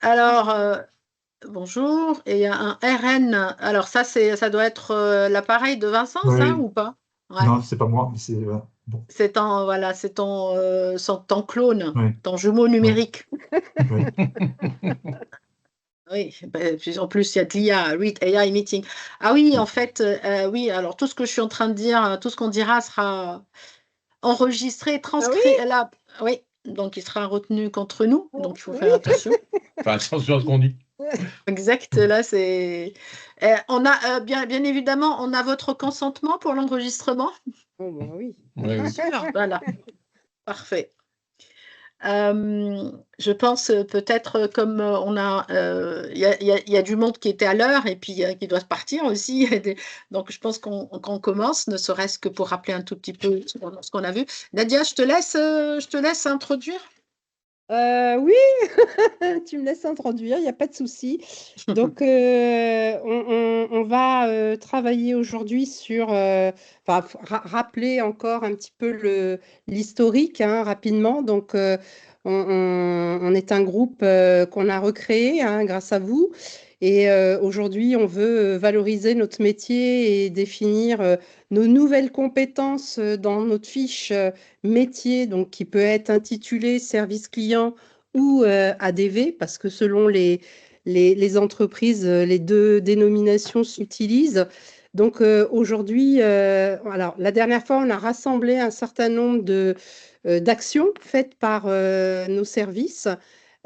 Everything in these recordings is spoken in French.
Alors, bonjour. Et il y a un RN. Alors, ça doit être l'appareil de Vincent, ça, Oui, ou pas? Ouais. non, c'est pas moi, mais c'est bon. Voilà, c'est ton clone, Oui, ton jumeau oui, numérique. oui. Oui, ben, puis en plus, il y a de l'IA, Read AI Meeting. Ah oui, en fait, oui, alors tout ce que je suis en train de dire, tout ce qu'on dira sera enregistré, Ah oui? transcrit. Là, oui, donc il sera retenu contre nous, donc il faut Oui. faire attention. Enfin, attention à ce qu'on dit. Exact, là, c'est. On a, bien évidemment, on a votre consentement pour l'enregistrement. Oh, bah oui. Oui, oui. Sûr, voilà, parfait. Je pense peut-être comme il y a du monde qui était à l'heure et puis qui doit partir aussi. Donc je pense qu'on commence, ne serait-ce que pour rappeler un tout petit peu ce qu'on a vu. Nadia, je te laisse introduire. Oui, tu me laisses introduire, il n'y a pas de souci. Donc, on va travailler aujourd'hui sur, enfin, rappeler encore un petit peu l'historique, hein, rapidement. Donc, on est un groupe qu'on a recréé, hein, grâce à vous. Et aujourd'hui, on veut valoriser notre métier et définir nos nouvelles compétences dans notre fiche métier, donc qui peut être intitulé service client ou ADV, parce que selon les entreprises, les deux dénominations s'utilisent. Donc aujourd'hui, alors la dernière fois, on a rassemblé un certain nombre d'actions faites par nos services.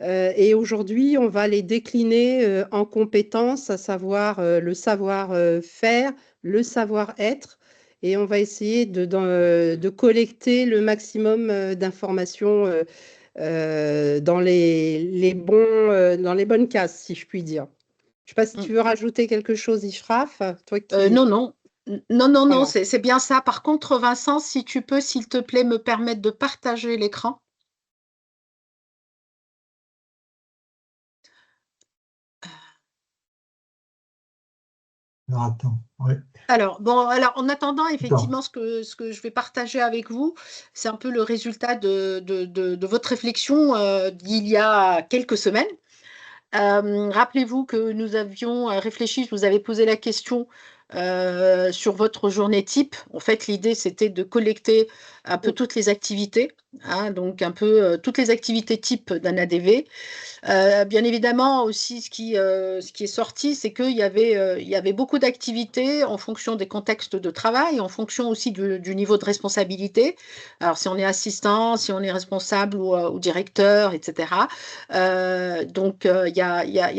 Et aujourd'hui, on va les décliner en compétences, à savoir le savoir-faire, le savoir-être. Et on va essayer de collecter le maximum d'informations dans les bonnes cases, si je puis dire. Je ne sais pas si tu veux rajouter quelque chose, Ishraf, toi qui... Non, non. Non, non, non, Voilà. c'est bien ça. Par contre, Vincent, si tu peux, s'il te plaît, me permettre de partager l'écran. Alors, attends, oui. Alors, bon, alors en attendant, Attends. effectivement, ce que je vais partager avec vous, c'est un peu le résultat de votre réflexion d'il y a quelques semaines. Rappelez-vous que nous avions réfléchi, je vous avais posé la question sur votre journée type. En fait, l'idée, c'était de collecter un peu toutes les activités, hein, donc un peu toutes les activités type d'un ADV. Bien évidemment, aussi, ce qui est sorti, c'est il y avait beaucoup d'activités en fonction des contextes de travail, en fonction aussi du niveau de responsabilité. Alors, si on est assistant, si on est responsable ou directeur, etc. Il y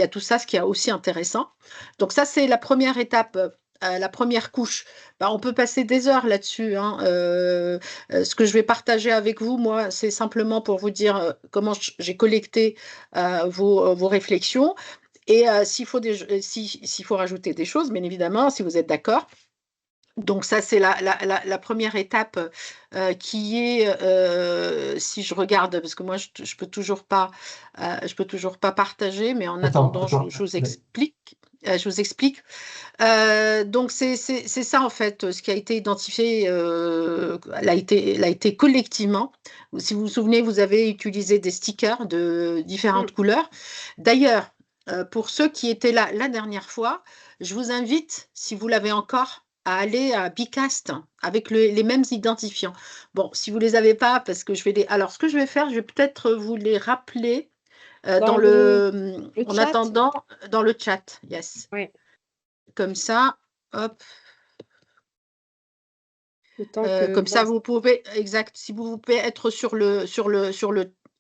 a tout ça, ce qui est aussi intéressant. Donc, ça, c'est la première étape. La première couche, ben, on peut passer des heures là-dessus, hein. Ce que je vais partager avec vous, moi, c'est simplement pour vous dire comment j'ai collecté vos réflexions. Et s'il faut rajouter des choses, bien évidemment, si vous êtes d'accord. Donc ça, c'est la première étape qui est, si je regarde, parce que moi, je peux toujours pas partager, mais en Attends, attendant, attends. je vous explique. Je vous explique. Donc c'est ça en fait, ce qui a été identifié, l'a été collectivement. Si vous vous souvenez, vous avez utilisé des stickers de différentes couleurs. D'ailleurs, pour ceux qui étaient là la dernière fois, je vous invite, si vous l'avez encore, à aller à Bicast avec les mêmes identifiants. Bon, si vous les avez pas, parce que je vais les... Alors, ce que je vais faire, je vais peut-être vous les rappeler Dans le en chat, attendant, dans le chat. Yes. oui, Comme ça, hop. le temps que... Comme Bon, ça, vous pouvez, exact, si vous pouvez être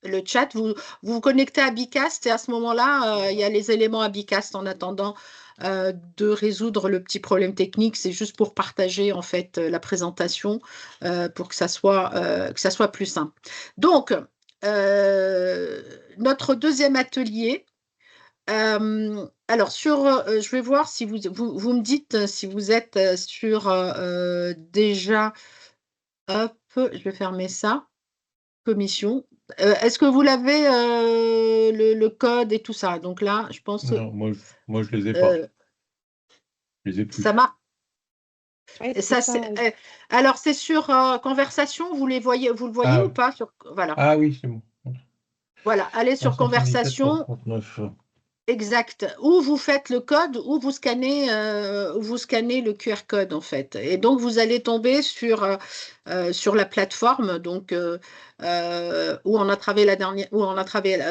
le chat, vous vous connectez à Bicast et à ce moment-là, il y a les éléments à Bicast en attendant de résoudre le petit problème technique. C'est juste pour partager en fait la présentation pour que que ça soit plus simple. Donc, notre deuxième atelier. Alors, je vais voir si vous me dites si vous êtes sur déjà. Hop, je vais fermer ça. Commission. Est-ce que vous l'avez, le code et tout ça? Donc là, je pense, Non, moi, je les ai pas. euh, Je les ai ça plus. marche. ouais, c'est Ça, ça. alors, c'est sur conversation, vous le voyez Ah, ou pas? Voilà. ah oui, c'est bon. Voilà, allez sur conversation. 177 39. Exact. Ou vous faites le code, ou vous scannez le QR code en fait. Et donc vous allez tomber sur la plateforme où on a travaillé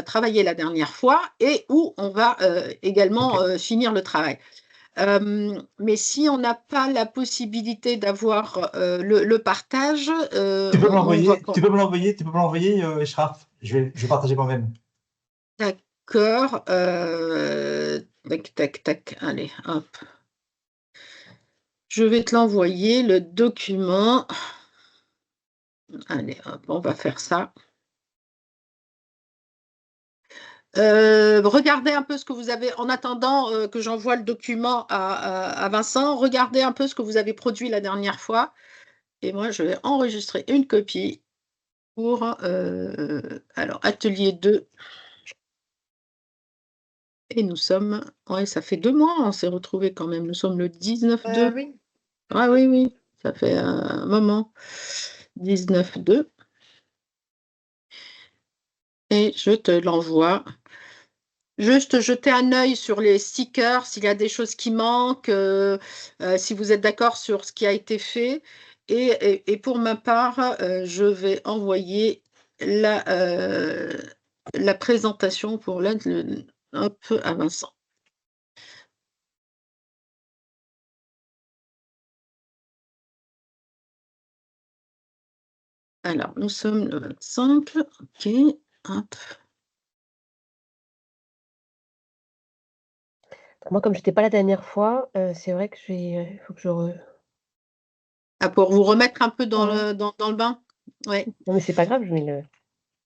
travaillé la dernière fois et où on va également finir le travail. Mais si on n'a pas la possibilité d'avoir le partage, Tu peux me on va. l'envoyer, Eshraf. Je vais partager moi-même. D'accord. Tac, tac, tac. Allez, hop. Je vais te l'envoyer, le document. Allez, hop, on va faire ça. Regardez un peu ce que vous avez, en attendant que j'envoie le document à Vincent, regardez un peu ce que vous avez produit la dernière fois. Et moi, je vais enregistrer une copie pour alors, atelier 2. Et nous sommes, ouais, ça fait 2 mois, on s'est retrouvés quand même. Nous sommes le 19-2. Oui. Ah oui, oui, ça fait un moment. 19-2. Et je te l'envoie. Juste jeter un œil sur les stickers, s'il y a des choses qui manquent, si vous êtes d'accord sur ce qui a été fait. Et pour ma part, je vais envoyer la présentation pour hop, à Vincent. Alors, nous sommes le 25. OK. Hop. Moi, comme je n'étais pas la dernière fois, c'est vrai que faut que je Ah, pour vous remettre un peu dans Ouais. le bain? Ouais. Non, mais c'est pas grave, je mets le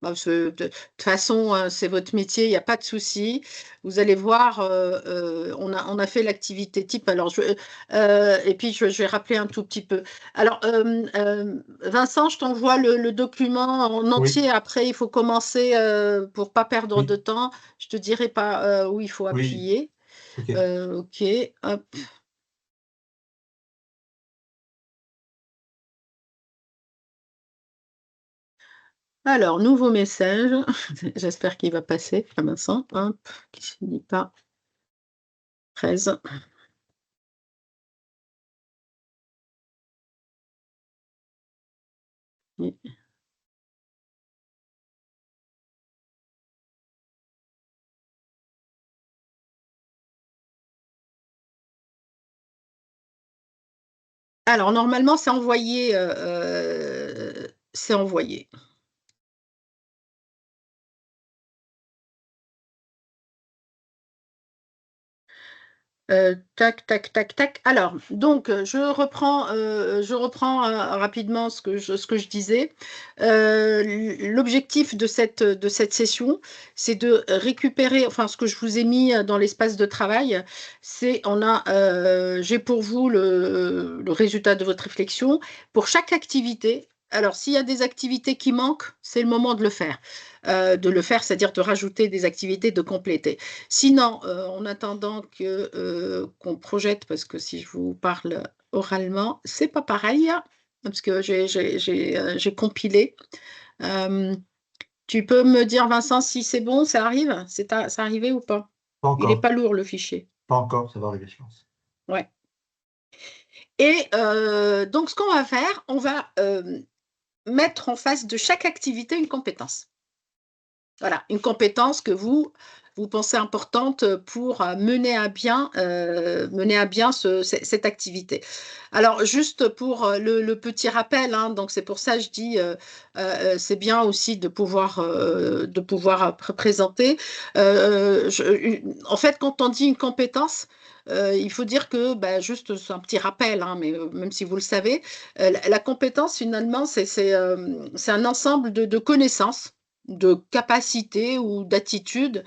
De toute façon, c'est votre métier, il n'y a pas de souci. Vous allez voir, on a fait l'activité type. Alors, et puis, je vais rappeler un tout petit peu. Alors, Vincent, je t'envoie le document en Oui. entier. Après, il faut commencer pour ne pas perdre Oui. de temps. Je ne te dirai pas où il faut Oui. appuyer. OK. OK, hop. Alors, nouveau message. J'espère qu'il va passer à Vincent. Hop, qui ne finit pas. 13. Et- Alors, normalement, c'est envoyé. C'est envoyé. Tac, tac, tac, tac. Alors, donc, je reprends rapidement ce que je disais. L'objectif de cette session, c'est de récupérer, enfin, ce que je vous ai mis dans l'espace de travail, j'ai pour vous le résultat de votre réflexion. Pour chaque activité, alors, s'il y a des activités qui manquent, c'est le moment de le faire. C'est-à-dire de rajouter des activités, de compléter. Sinon, en attendant qu'on projette, parce que si je vous parle oralement, c'est pas pareil, parce que j'ai compilé. Tu peux me dire, Vincent, si c'est bon, ça arrive? C'est arrivé ou pas? Pas Il n'est encore. pas lourd, le fichier. Pas encore, ça va arriver, je pense. Ouais. Et donc, ce qu'on va faire, on va mettre en face de chaque activité une compétence. Voilà, une compétence que vous pensez importante pour mener à bien cette activité. Alors, juste pour le petit rappel, hein, donc c'est pour ça que je dis c'est bien aussi de pouvoir présenter. En fait, quand on dit une compétence, il faut dire que, juste c'est un petit rappel, hein, mais même si vous le savez, la compétence finalement c'est un ensemble de connaissances, de capacités ou d'attitudes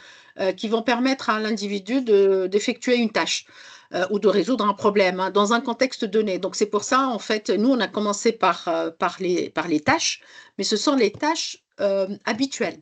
qui vont permettre à l'individu d'effectuer une tâche ou de résoudre un problème hein, dans un contexte donné. Donc c'est pour ça, en fait, nous, on a commencé par les tâches, mais ce sont les tâches habituelles.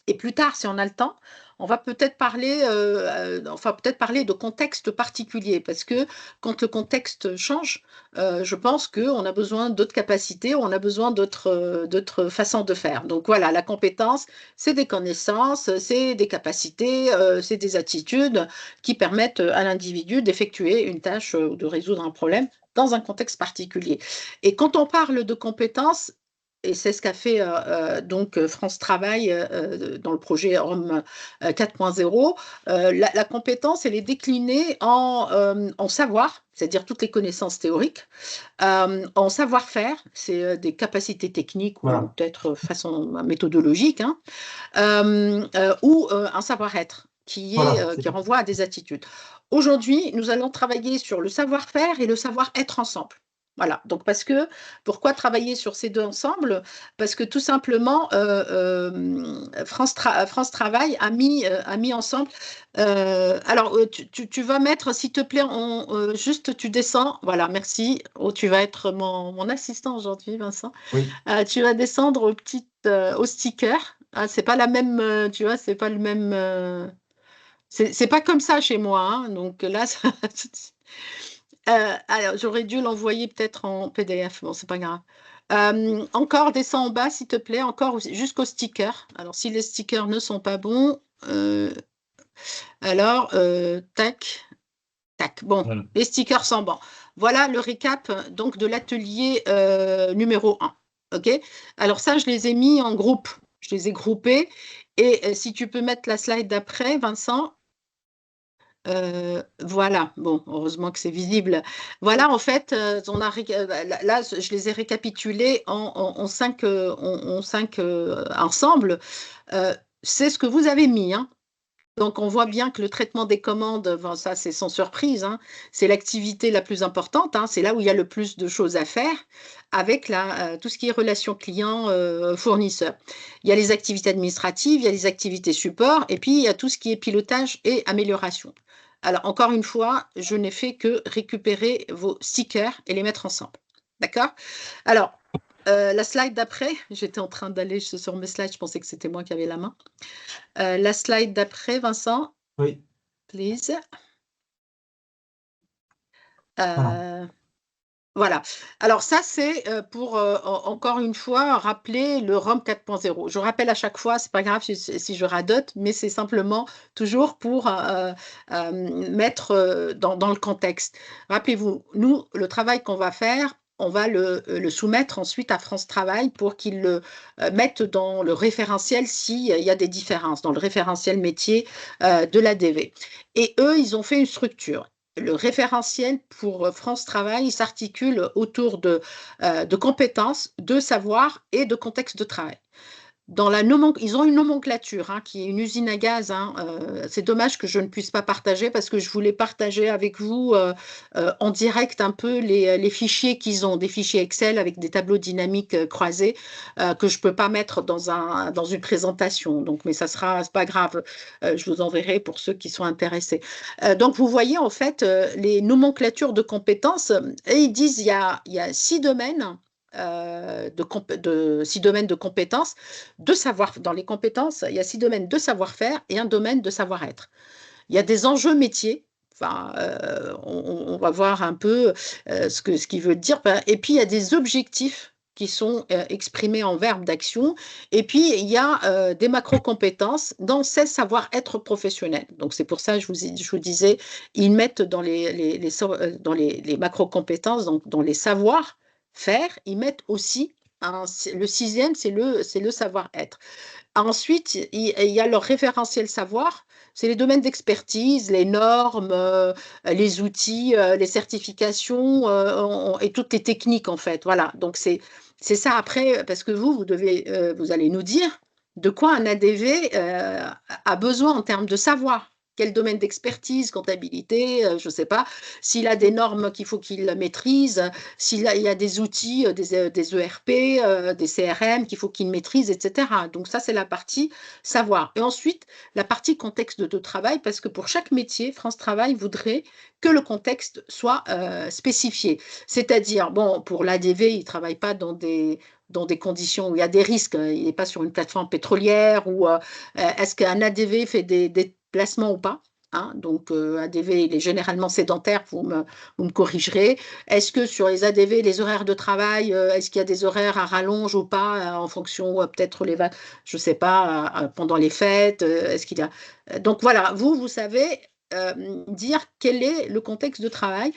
Et plus tard, si on a le temps, on va peut-être parler, de contexte particulier, parce que quand le contexte change, je pense qu'on a besoin d'autres capacités, on a besoin d'autres façons de faire. Donc voilà, la compétence, c'est des connaissances, c'est des capacités, c'est des attitudes qui permettent à l'individu d'effectuer une tâche ou de résoudre un problème dans un contexte particulier. Et quand on parle de compétences, et c'est ce qu'a fait donc France Travail dans le projet Rome 4.0. La compétence, elle est déclinée en savoir, c'est-à-dire toutes les connaissances théoriques, en savoir-faire, c'est des capacités techniques ou Voilà. peut-être façon méthodologique, hein, ou un savoir-être qui renvoie à des attitudes. Aujourd'hui, nous allons travailler sur le savoir-faire et le savoir-être ensemble. Voilà, donc pourquoi travailler sur ces deux ensemble? Parce que tout simplement, France Travail a mis ensemble. Alors, tu vas mettre, s'il te plaît, juste tu descends. Voilà, merci. Oh, tu vas être mon assistant aujourd'hui, Vincent. Oui. Tu vas descendre au sticker. Ah, c'est pas la même, tu vois, c'est pas le même. C'est pas comme ça chez moi, hein, donc là, alors j'aurais dû l'envoyer peut-être en PDF. Bon, c'est pas grave. Encore descends en bas, s'il te plaît, encore jusqu'au sticker. Alors, si les stickers ne sont pas bons, alors tac, tac. Bon, Voilà. les stickers sont bons. Voilà le récap donc de l'atelier numéro 1. OK? Alors ça, je les ai mis en groupe. Je les ai groupés. Et si tu peux mettre la slide d'après, Vincent. Voilà, bon, heureusement que c'est visible. Voilà, en fait, là, je les ai récapitulés en 5 ensemble. C'est ce que vous avez mis, hein. Donc, on voit bien que le traitement des commandes, bon, ça, c'est sans surprise, hein, c'est l'activité la plus importante, hein, c'est là où il y a le plus de choses à faire avec tout ce qui est relation client-fournisseur. Il y a les activités administratives, il y a les activités support, et puis il y a tout ce qui est pilotage et amélioration. Alors, encore une fois, je n'ai fait que récupérer vos stickers et les mettre ensemble. D'accord? Alors, la slide d'après, j'étais en train d'aller sur mes slides, je pensais que c'était moi qui avais la main. La slide d'après, Vincent. Oui. Please. Voilà. Voilà. Alors ça, c'est pour, encore une fois, rappeler le ROM 4.0. Je rappelle à chaque fois, c'est pas grave si je radote, mais c'est simplement toujours pour mettre dans le contexte. Rappelez-vous, nous, le travail qu'on va faire, on va le soumettre ensuite à France Travail pour qu'ils le mettent dans le référentiel s'il y a des différences, dans le référentiel métier de l'ADV. Et eux, ils ont fait une structure. Le référentiel pour France Travail s'articule autour de compétences, de savoir et de contexte de travail. Ils ont une nomenclature qui est une usine à gaz. C'est dommage que je ne puisse pas partager parce que je voulais partager avec vous en direct un peu les fichiers qu'ils ont, des fichiers Excel avec des tableaux dynamiques croisés que je ne peux pas mettre dans une présentation. Donc, mais ça sera, c'est pas grave, je vous enverrai pour ceux qui sont intéressés. Donc, vous voyez en fait les nomenclatures de compétences et ils disent il y a 6 domaines. 6 domaines de compétences, dans les compétences, il y a 6 domaines de savoir-faire et un domaine de savoir-être. Il y a des enjeux métiers, enfin, on va voir un peu ce qu'il veut dire, et puis il y a des objectifs qui sont exprimés en verbes d'action, et puis il y a des macro-compétences dans ces savoir-être professionnels. Donc c'est pour ça que je vous disais, ils mettent dans les macro-compétences, donc dans les savoirs, faire, ils mettent aussi le 6e, c'est le savoir-être. Ensuite, il y a leur référentiel savoir, c'est les domaines d'expertise, les normes, les outils, les certifications et toutes les techniques en fait. Voilà, donc c'est ça après, parce que vous allez nous dire de quoi un ADV a besoin en termes de savoir. quel domaine d'expertise, comptabilité, je ne sais pas, s'il a des normes qu'il faut qu'il maîtrise, s'il y a des outils, des ERP, des CRM qu'il faut qu'il maîtrise, etc. Donc ça, c'est la partie savoir. Et ensuite, la partie contexte de travail, parce que pour chaque métier, France Travail voudrait que le contexte soit spécifié. C'est-à-dire, bon, pour l'ADV, il ne travaille pas dans des conditions où il y a des risques. Il n'est pas sur une plateforme pétrolière ou est-ce qu'un ADV fait des déplacements ou pas, hein? Donc, ADV, il est généralement sédentaire, vous me corrigerez. Est-ce que sur les ADV, les horaires de travail, est-ce qu'il y a des horaires à rallonge ou pas en fonction peut-être je ne sais pas, pendant les fêtes, est-ce qu'il y a... Donc voilà, vous savez dire quel est le contexte de travail.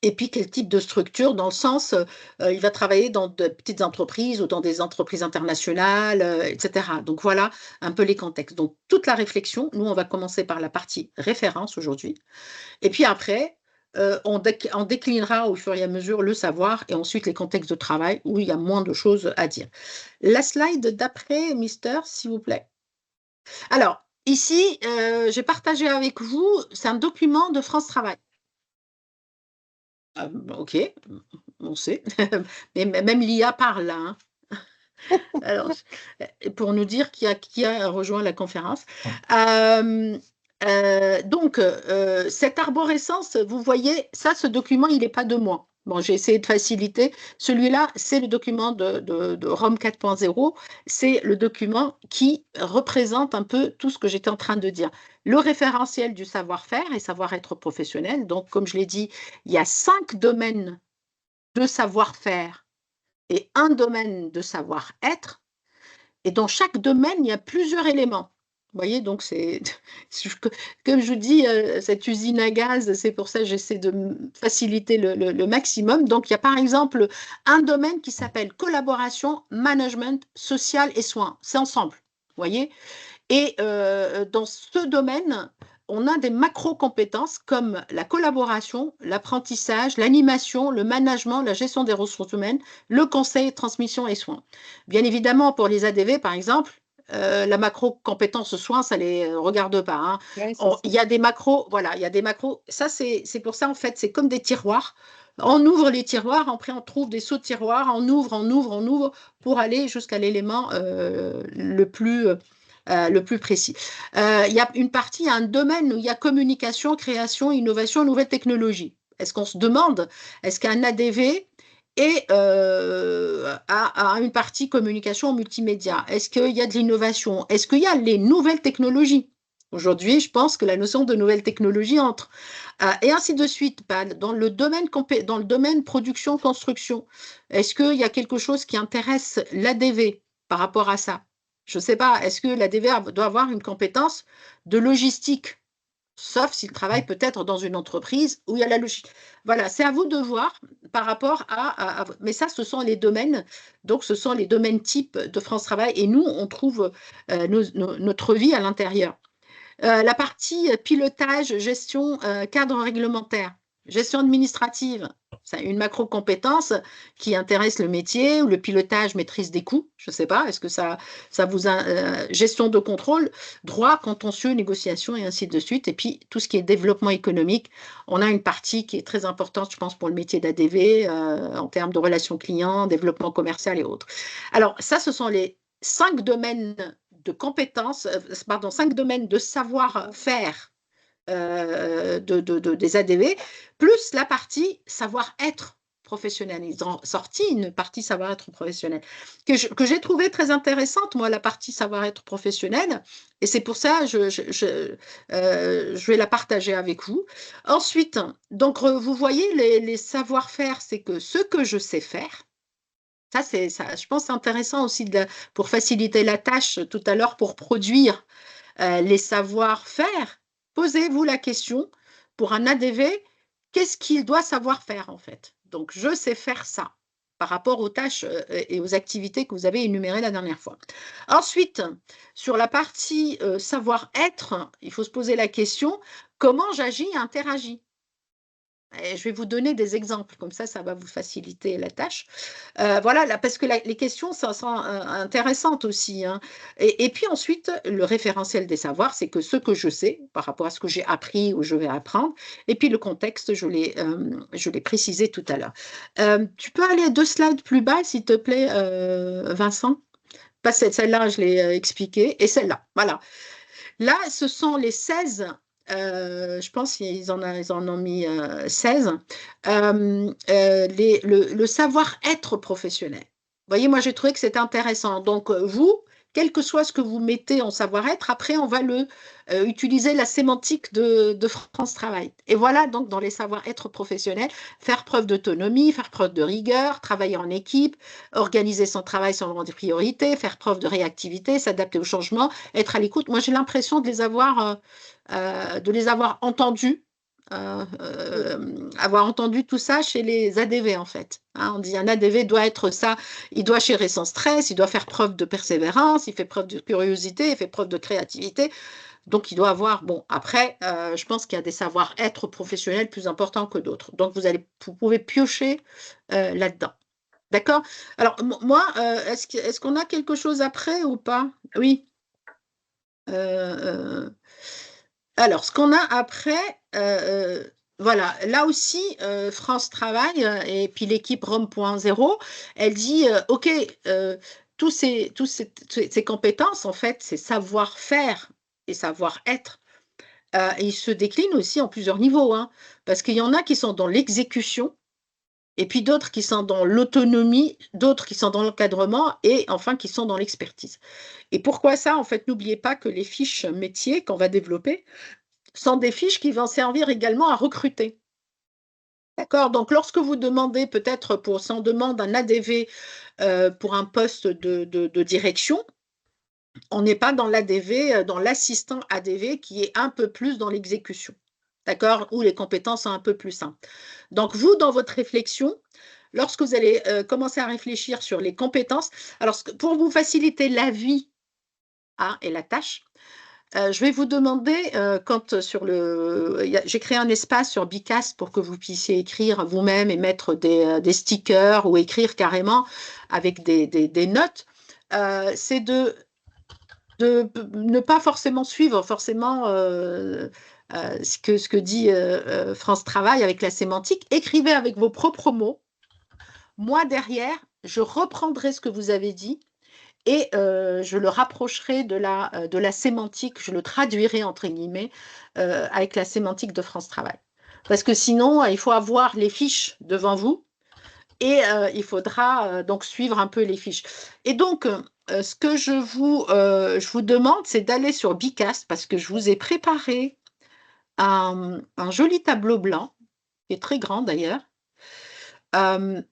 Et puis, quel type de structure, dans le sens, il va travailler dans de petites entreprises ou dans des entreprises internationales, etc. Donc, voilà un peu les contextes. Donc, toute la réflexion, nous, on va commencer par la partie référence aujourd'hui. Et puis après, on déclinera au fur et à mesure le savoir et ensuite les contextes de travail où il y a moins de choses à dire. La slide d'après, Mister, s'il vous plaît. Alors, ici, j'ai partagé avec vous, c'est un document de France Travail. Ok, on sait. Mais même l'IA parle là, hein. Alors, pour nous dire qui a rejoint la conférence. Donc, cette arborescence, vous voyez, ça, ce document, il n'est pas de moi. Bon, j'ai essayé de faciliter. Celui-là, c'est le document de Rome 4.0. C'est le document qui représente un peu tout ce que j'étais en train de dire. Le référentiel du savoir-faire et savoir-être professionnel. Donc, comme je l'ai dit, il y a 5 domaines de savoir-faire et un domaine de savoir-être. Et dans chaque domaine, il y a plusieurs éléments. Vous voyez, donc c'est, comme je vous dis, cette usine à gaz, c'est pour ça que j'essaie de faciliter le maximum. Donc, il y a par exemple un domaine qui s'appelle collaboration, management, social et soins. C'est ensemble, vous voyez. Et dans ce domaine, on a des macro-compétences comme la collaboration, l'apprentissage, l'animation, le management, la gestion des ressources humaines, le conseil, transmission et soins. Bien évidemment, pour les ADV, par exemple, la macro-compétence soins, ça ne les regarde pas, hein. Ouais, Il y a des macros, voilà, il y a des macros. Ça, c'est pour ça, en fait, c'est comme des tiroirs. On ouvre les tiroirs, après on trouve des sous-tiroirs, on ouvre pour aller jusqu'à l'élément le plus précis. Il y a une partie, un domaine où il y a communication, création, innovation, nouvelles technologies. Est-ce qu'on se demande, est-ce qu'un ADV a une partie communication multimédia? Est-ce qu'il y a de l'innovation? Est-ce qu'il y a les nouvelles technologies? Aujourd'hui, je pense que la notion de nouvelles technologies entre. Et ainsi de suite. Dans le domaine production-construction, est-ce qu'il y a quelque chose qui intéresse l'ADV par rapport à ça? Je ne sais pas, est-ce que l'ADV doit avoir une compétence de logistique? Sauf s'il travaille peut-être dans une entreprise où il y a la logistique. Voilà, c'est à vous de voir par rapport à... Mais ça, ce sont les domaines, donc ce sont les domaines types de France Travail. Et nous, on trouve notre vie à l'intérieur. La partie pilotage, gestion, cadre réglementaire, gestion administrative, c'est une macro-compétence qui intéresse le métier, ou le pilotage, maîtrise des coûts, je ne sais pas, est-ce que ça vous a... gestion de contrôle, droit, contentieux, négociation et ainsi de suite. Et puis, tout ce qui est développement économique, on a une partie qui est très importante, je pense, pour le métier d'ADV, en termes de relations clients, développement commercial et autres. Alors, ça, ce sont les 5 domaines de compétences, 5 domaines de savoir-faire des ADV, plus la partie savoir-être professionnel. Ils ont sorti une partie savoir-être professionnel que j'ai trouvé très intéressante, moi, la partie savoir-être professionnel, et c'est pour ça que je vais la partager avec vous. Ensuite, donc, vous voyez, les savoir-faire, c'est que ce que je sais faire. Ça, je pense que c'est intéressant aussi pour faciliter la tâche tout à l'heure, pour produire les savoir-faire. Posez-vous la question, pour un ADV, qu'est-ce qu'il doit savoir faire en fait? Donc, je sais faire ça par rapport aux tâches et aux activités que vous avez énumérées la dernière fois. Ensuite, sur la partie savoir-être, il faut se poser la question, comment j'agis et interagis? Et je vais vous donner des exemples, comme ça va vous faciliter la tâche. Voilà, là, parce que les questions, ça sont intéressantes aussi, hein. Et puis ensuite, le référentiel des savoirs, c'est que ce que je sais par rapport à ce que j'ai appris ou je vais apprendre. Et puis le contexte, je l'ai précisé tout à l'heure. Tu peux aller 2 slides plus bas, s'il te plaît, Vincent? Pas celle-là, je l'ai expliquée, et celle-là, voilà. Là, ce sont les 16, je pense qu'ils en ont mis 16, le savoir-être professionnel. Vous voyez, moi, j'ai trouvé que c'était intéressant. Donc, vous, quel que soit ce que vous mettez en savoir-être, après, on va utiliser la sémantique de France Travail. Et voilà, donc, dans les savoir-être professionnels, faire preuve d'autonomie, faire preuve de rigueur, travailler en équipe, organiser son travail selon des priorités, faire preuve de réactivité, s'adapter aux changements, être à l'écoute. Moi, j'ai l'impression de les avoir entendus, avoir entendu tout ça chez les ADV, en fait. Hein, on dit un ADV doit être ça, il doit gérer son stress, il doit faire preuve de persévérance, il fait preuve de curiosité, il fait preuve de créativité. Donc, il doit avoir, bon, après, je pense qu'il y a des savoir-être professionnels plus importants que d'autres. Donc, vous pouvez piocher là-dedans. D'accord? Alors, moi, est-ce qu'on a quelque chose après ou pas? Oui. Alors, ce qu'on a après, voilà, là aussi, France Travail et puis l'équipe Rome.0, elle dit, OK, ces compétences, en fait, ces savoir-faire et savoir-être, ils se déclinent aussi en plusieurs niveaux, hein, parce qu'il y en a qui sont dans l'exécution, et puis d'autres qui sont dans l'autonomie, d'autres qui sont dans l'encadrement, et enfin qui sont dans l'expertise. Et pourquoi ça? En fait, n'oubliez pas que les fiches métiers qu'on va développer sont des fiches qui vont servir également à recruter. D'accord? Donc, lorsque vous demandez peut-être si on demande un ADV pour un poste de direction, on n'est pas dans l'ADV, dans l'assistant ADV qui est un peu plus dans l'exécution. D'accord? Où les compétences sont un peu plus simples. Donc, vous, dans votre réflexion, lorsque vous allez commencer à réfléchir sur les compétences, alors pour vous faciliter la vie et la tâche, je vais vous demander, j'ai créé un espace sur Bicast pour que vous puissiez écrire vous-même et mettre des stickers ou écrire carrément avec des notes. C'est de ne pas forcément suivre ce que dit France Travail avec la sémantique. Écrivez avec vos propres mots. Moi, derrière, je reprendrai ce que vous avez dit et je le rapprocherai de la sémantique, je le traduirai entre guillemets avec la sémantique de France Travail. Parce que sinon, il faut avoir les fiches devant vous et il faudra donc suivre un peu les fiches. Et donc, ce que je vous demande, c'est d'aller sur Bicast parce que je vous ai préparé un joli tableau blanc, qui est très grand d'ailleurs.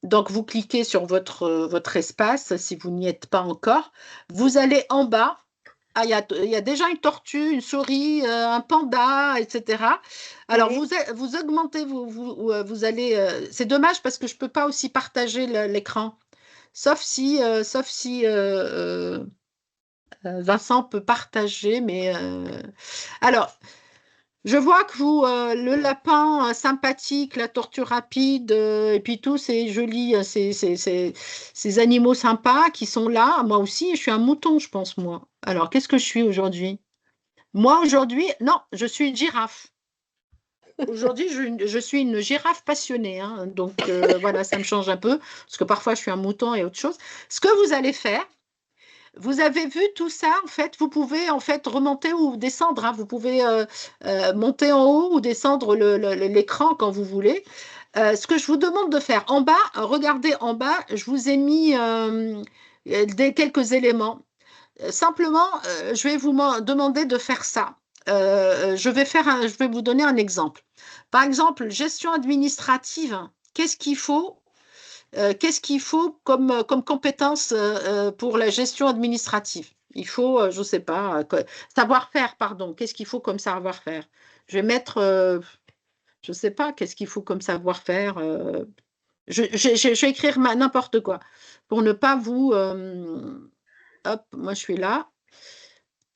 Donc, vous cliquez sur votre espace si vous n'y êtes pas encore. Vous allez en bas. Il y a déjà une tortue, une souris, un panda, etc. Alors, Oui. vous augmentez, vous allez. C'est dommage parce que je ne peux pas aussi partager l'écran. Sauf si Vincent peut partager. Mais alors, je vois que le lapin sympathique, la tortue rapide, et puis tous ces jolis, ces animaux sympas qui sont là. Moi aussi, je suis un mouton, je pense, moi. Alors, qu'est-ce que je suis aujourd'hui? Moi, aujourd'hui, non, je suis une girafe. Aujourd'hui, je suis une girafe passionnée, hein. Donc, voilà, ça me change un peu, parce que parfois, je suis un mouton et autre chose. Ce que vous allez faire, vous avez vu tout ça, en fait, vous pouvez en fait remonter ou descendre, hein. Vous pouvez monter en haut ou descendre l'écran quand vous voulez. Ce que je vous demande de faire en bas, regardez en bas, je vous ai mis quelques éléments. Simplement, je vais vous demander de faire ça. Je vais vous donner un exemple. Par exemple, gestion administrative, qu'est-ce qu'il faut comme compétence pour la gestion administrative? Il faut, je ne sais pas, savoir-faire, pardon. Qu'est-ce qu'il faut comme savoir-faire? Je vais mettre, je ne sais pas, qu'est-ce qu'il faut comme savoir-faire? Je vais écrire n'importe quoi pour ne pas vous... hop, moi je suis là.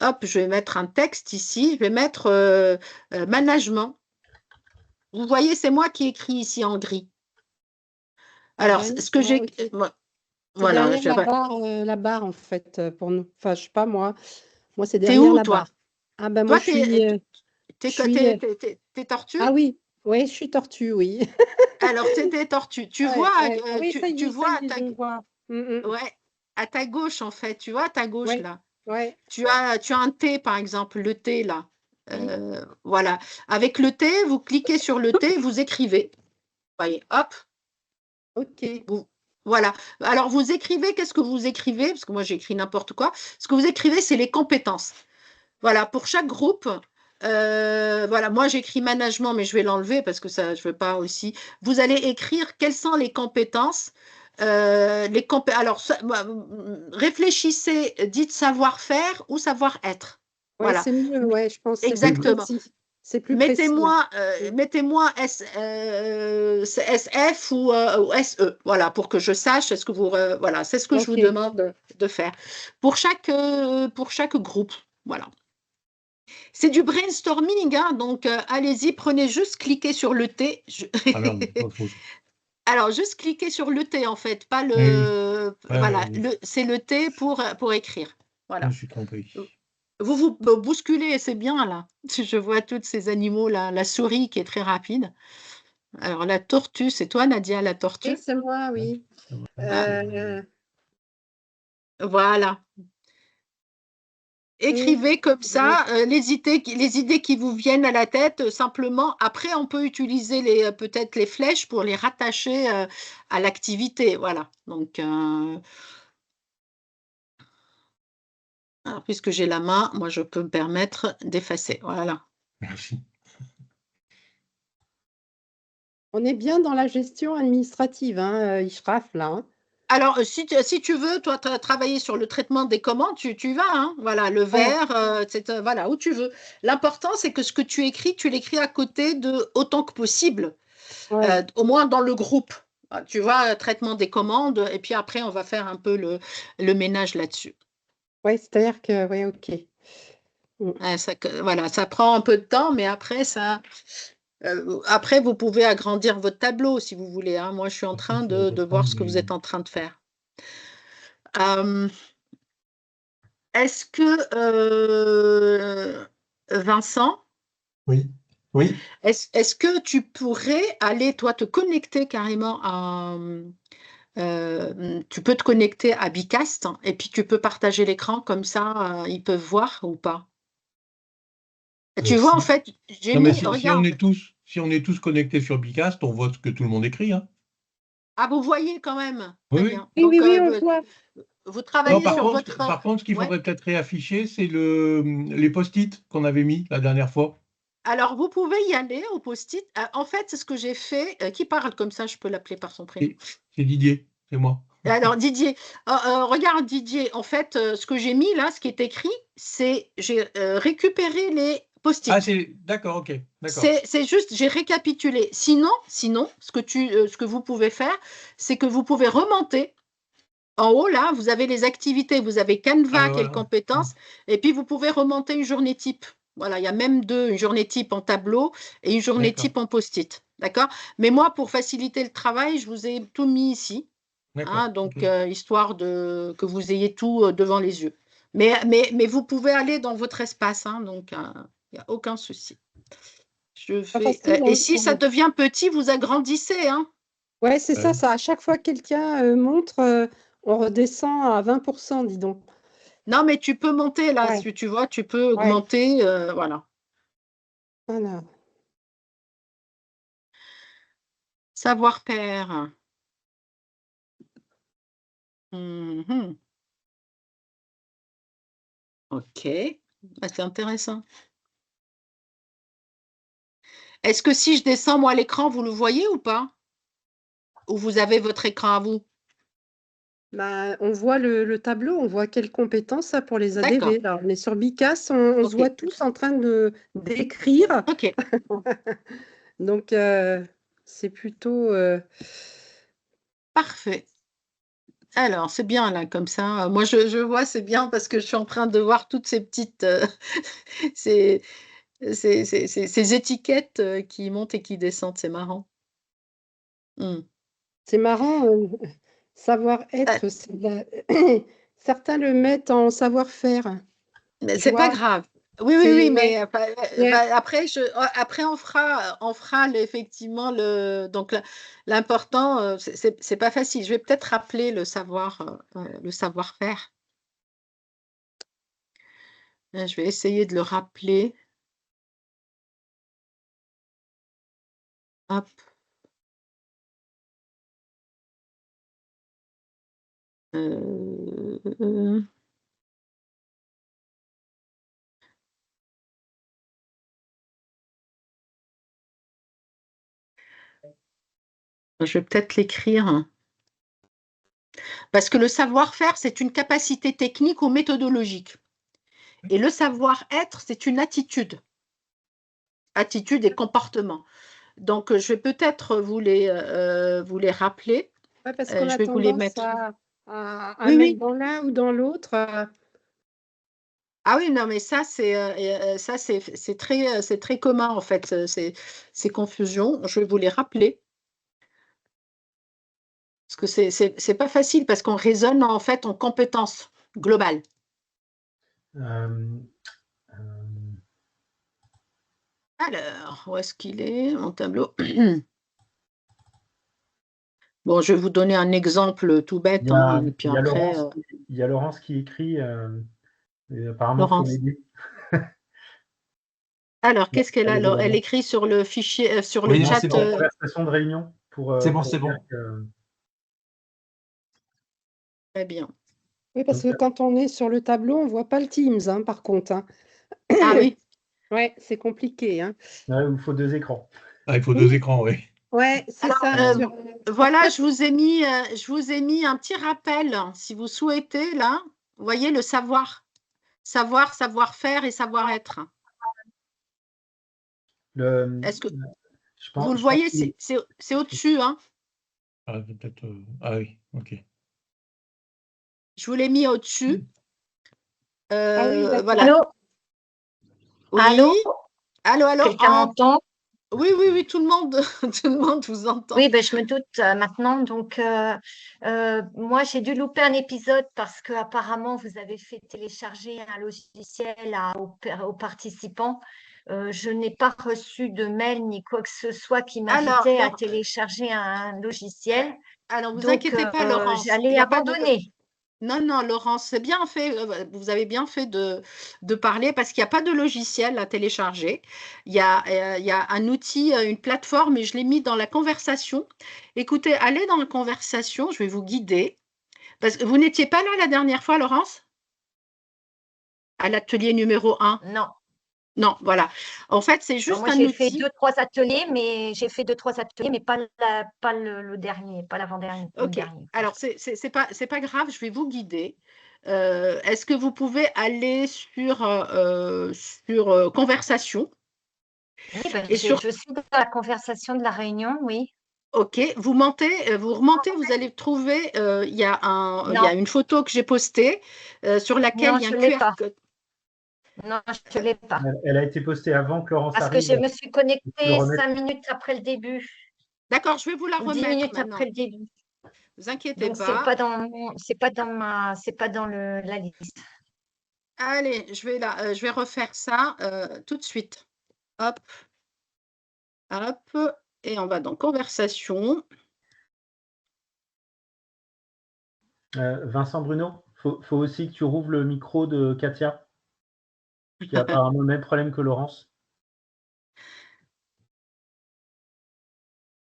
Hop, je vais mettre un texte ici. Je vais mettre management. vous voyez, c'est moi qui écris ici en gris. Alors, ce que j'ai... ok. C'est Voilà, derrière la barre, en fait, pour nous. Enfin, je sais pas, moi. Moi, c'est t'es derrière où, la toi? barre. Ah ben, moi, Toi, je suis... t'es, je suis t'es tortue? Ah oui, oui, je suis tortue, oui. Alors, t'es tortue. Tu vois, Ouais, ouais. Ah oui, tu ça vois y est, je vois. ouais, à ta gauche, en fait. Tu vois, à ta gauche, Ouais, là. ouais, Tu as un T, par exemple, le T, là. oui. Voilà. Avec le T, vous cliquez sur le T, vous écrivez. Voyez, hop, Ok. voilà. Alors, vous écrivez, qu'est-ce que vous écrivez? Parce que moi, j'écris n'importe quoi. Ce que vous écrivez, c'est les compétences. Voilà, pour chaque groupe, voilà, moi, j'écris management, mais je vais l'enlever parce que ça, je ne veux pas aussi. Vous allez écrire quelles sont les compétences. Alors, réfléchissez, dites savoir-faire ou savoir-être. Ouais, Voilà, c'est mieux, ouais, je pense que c'est plus exactement. précis. C'est plus précis. Mettez-moi SF ou SE, voilà, pour que je sache, est-ce que vous, voilà, c'est ce que je vous Ok. demande de faire pour chaque groupe, voilà. C'est du brainstorming, hein, donc allez-y, prenez juste, cliquez sur le T. Ah merde, pas faux. Alors, juste cliquez sur le T, en fait, pas Oui, oui. le... Voilà, c'est le T pour écrire. Je me Voilà. suis trompé. Vous bousculez, c'est bien, là. Je vois tous ces animaux, là, la souris qui est très rapide. Alors, la tortue, c'est toi, Nadia, la Oui, tortue? c'est moi, oui. Euh, Voilà. oui. Écrivez comme ça les idées qui vous viennent à la tête, simplement. Après, on peut utiliser peut-être les flèches pour les rattacher à l'activité. Voilà. Donc, alors, puisque j'ai la main, moi, je peux me permettre d'effacer. Voilà. Merci. On est bien dans la gestion administrative, hein, Ishraf, là. Hein. Alors, si tu veux, toi, travailler sur le traitement des commandes, tu vas, hein, voilà, le Ouais, vert, voilà, où tu veux. L'important, c'est que ce que tu écris, tu l'écris à côté de autant que possible, ouais, au moins dans le groupe. Ah, tu vois, traitement des commandes, et puis après, on va faire un peu le ménage là-dessus. ouais, c'est-à-dire que, ouais, ok. Voilà, ça prend un peu de temps, mais après, après, vous pouvez agrandir votre tableau si vous voulez, hein. Moi, je suis en train de voir ce que vous êtes en train de faire. Euh, Est-ce que, Vincent, Oui, oui. est-ce que tu pourrais aller, toi, te connecter carrément tu peux te connecter à Bicast et puis tu peux partager l'écran comme ça, ils peuvent voir ou pas? Tu vois, en Si. fait, j'ai Non, mais mis, regarde. si on est tous connectés sur Bicast, on voit ce que tout le monde écrit, hein. Ah, vous voyez quand même. Oui, Très oui. bien. Oui, oui, Donc, oui, on voit. vous Non, travaillez sur votre... par contre, ce qu'il Ouais. faudrait peut-être réafficher, c'est les post-it qu'on avait mis la dernière fois. Alors, vous pouvez y aller au post-it. En fait, c'est ce que j'ai fait. Qui parle comme ça, je peux l'appeler par son prénom. C'est Didier, c'est moi. Alors, Didier, regarde, Didier, en fait, ce que j'ai mis là, ce qui est écrit, c'est j'ai récupéré les Ah, post-it. d'accord, ok, d'accord. C'est juste, j'ai récapitulé. Sinon, ce que vous pouvez faire, c'est que vous pouvez remonter. En haut, là, vous avez les activités, vous avez Ah, Canva, ouais, quelles voilà. compétences, et puis vous pouvez remonter une journée type. Voilà, il y a même une journée type en tableau et une journée D'accord, type en post-it. D'accord? Mais moi, pour faciliter le travail, je vous ai tout mis ici. Hein, d'accord, ok. donc, histoire que vous ayez tout devant les yeux. Mais vous pouvez aller dans votre espace, hein, donc il n'y a aucun souci. Pas facile, Et hein. si ça devient petit, vous agrandissez. Hein. Ouais, c'est Ouais. ça. À chaque fois que quelqu'un montre, on redescend à 20%, dis donc. Non, mais tu peux monter là, Ouais, si tu vois, tu peux ouais. augmenter. Voilà. Voilà. Savoir-faire. Mhm. Ok. Ah, c'est intéressant. Est-ce que si je descends moi l'écran, vous le voyez ou pas? Ou vous avez votre écran à vous? Bah, on voit le tableau, on voit quelles compétences ça pour les D'accord. ADV. Là, on est sur Bicas, on se Ok. voit tous en train d'écrire. Ok. Donc, c'est plutôt. Parfait. Alors, c'est bien là, comme ça. Moi, je vois, c'est bien parce que je suis en train de voir toutes ces petites. C'est ces étiquettes qui montent et qui descendent, c'est marrant. C'est marrant, Ah, savoir-être, certains le mettent en savoir-faire. mais Je c'est pas vois, grave. Oui, c'est oui, ouais, mais ouais. après, après on fera effectivement donc l'important, c'est pas facile. Je vais peut-être rappeler le savoir-faire. Je vais essayer de le rappeler. Hop. Euh, Je vais peut-être l'écrire. Parce que le savoir-faire, c'est une capacité technique ou méthodologique. Et le savoir-être, c'est une attitude et comportement. Donc, je vais peut-être vous les rappeler. Ouais, parce qu'on Je a vais vous les tendance mettre. à Oui, mettre oui. dans l'un ou dans l'autre. Ah oui, non, mais ça, c'est très commun, en fait, ces confusions. Je vais vous les rappeler. Parce que c'est pas facile, parce qu'on raisonne, en fait, en compétences globales. Euh, Alors, où est-ce qu'il est, mon tableau? Bon, je vais vous donner un exemple tout bête, et puis il y a après, Laurence qui écrit, et apparemment, il faut Laurence. m'aider. Alors, qu'est-ce qu'elle a? Elle est Alors, elle dedans. écrit sur le fichier, sur le Oui, non, chat. c'est bon. Conversation de réunion C'est pour bon. dire que... Très bien. Oui, parce que Donc, quand on est sur le tableau, on ne voit pas le Teams, hein, par contre. Hein. Ah oui. Ouais, c'est compliqué. Hein. il vous faut 2 écrans. Ah, il faut Oui. 2 écrans, oui. Ouais, c'est Alors, ça. voilà, je vous ai mis un petit rappel, si vous souhaitez, là. Vous voyez le savoir-faire et savoir-être. Est-ce que vous le voyez? C'est au-dessus, hein? Ah, peut-être. Ah oui, ok. Je vous l'ai mis au-dessus. Ah oui, d'accord. Voilà. Allô? Oui. Allô? Allô? Quelqu'un m'entend? Oui, tout le monde, tout le monde vous entend. Oui, ben, je me doute maintenant. Donc, moi, j'ai dû louper un épisode parce que apparemment vous avez fait télécharger un logiciel aux participants. Je n'ai pas reçu de mail ni quoi que ce soit qui m'invitait à télécharger un logiciel. Alors, vous Donc, inquiétez pas, Laurence. j'allais abandonner. Non, Laurence, c'est bien fait. Vous avez bien fait de parler parce qu'il n'y a pas de logiciel à télécharger. Il y a un outil, une plateforme, et je l'ai mis dans la conversation. Écoutez, allez dans la conversation, je vais vous guider. Parce que vous n'étiez pas là la dernière fois, Laurence? À l'atelier numéro 1? Non. Non, voilà. En fait, c'est juste Moi, un j'ai outil. fait 2-3 ateliers, mais pas le dernier, pas l'avant-dernier. Ok. Alors, c'est pas grave, je vais vous guider. Est-ce que vous pouvez aller sur conversation? Oui, ben, Et je suis dans la conversation de la réunion, oui. Ok, vous remontez, vous allez trouver, il y a une photo que j'ai postée sur laquelle Non, il y a je un ne l'ai QR pas. code. Non, je ne l'ai pas. Elle a été postée avant que Laurence Parce que arrive. je me suis connectée remettre. 5 minutes après le début. D'accord, je vais vous la Ou 10 remettre minutes maintenant. après le début. Vous inquiétez Donc, pas. c'est pas dans la liste. Allez, je vais refaire ça tout de suite. Hop, hop, et on va dans conversation. Vincent Bruno, faut aussi que tu rouvres le micro de Katia, qui a apparemment le même problème que Laurence.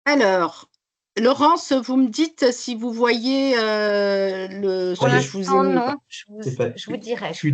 Alors, Laurence, vous me dites si vous voyez ce Pour que je vous ai l'instant, mis. non. Je vous dirai. Je suis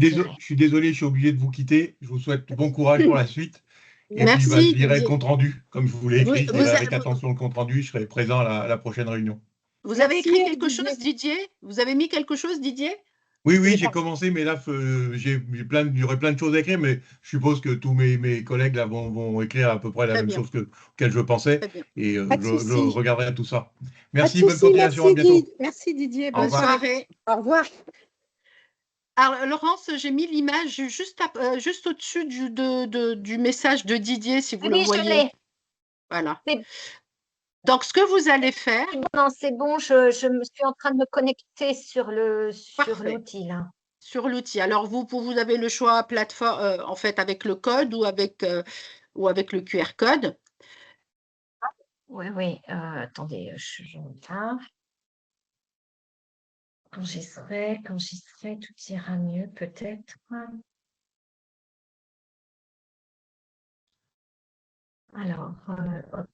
désolé, je suis obligé de vous quitter. Je vous souhaite bon courage pour la suite. Et Merci, puis, je lirai Didier. le compte-rendu, comme je vous l'ai écrit. Je Vous lirai a- avec attention le compte-rendu. Je serai présent à la prochaine réunion. Vous avez Merci, écrit quelque Didier. chose, Didier? Vous avez mis quelque chose, Didier? Oui, j'ai commencé, mais là, il y aurait plein de choses à écrire, mais je suppose que tous mes collègues là, vont écrire à peu près la Très même bien. chose auquel je pensais. Très bien. Et Pas de je souci. regarderai tout ça. Pas de Merci, bonne souci, continuation, à bientôt. Merci Didier. Au Bonne revoir. soirée. Au revoir. Alors, Laurence, j'ai mis l'image juste au-dessus du message de Didier, si vous le Oui, je voyez. l'ai. Voilà. C'est Donc, ce que vous allez faire, Non, c'est bon, je me suis en train de me connecter sur Parfait. l'outil là. sur l'outil. Alors, vous avez le choix plateforme, en fait, avec le code ou avec le QR code. Oui. Attendez, je là. Quand j'y serai, tout ira mieux peut-être. Alors, hop.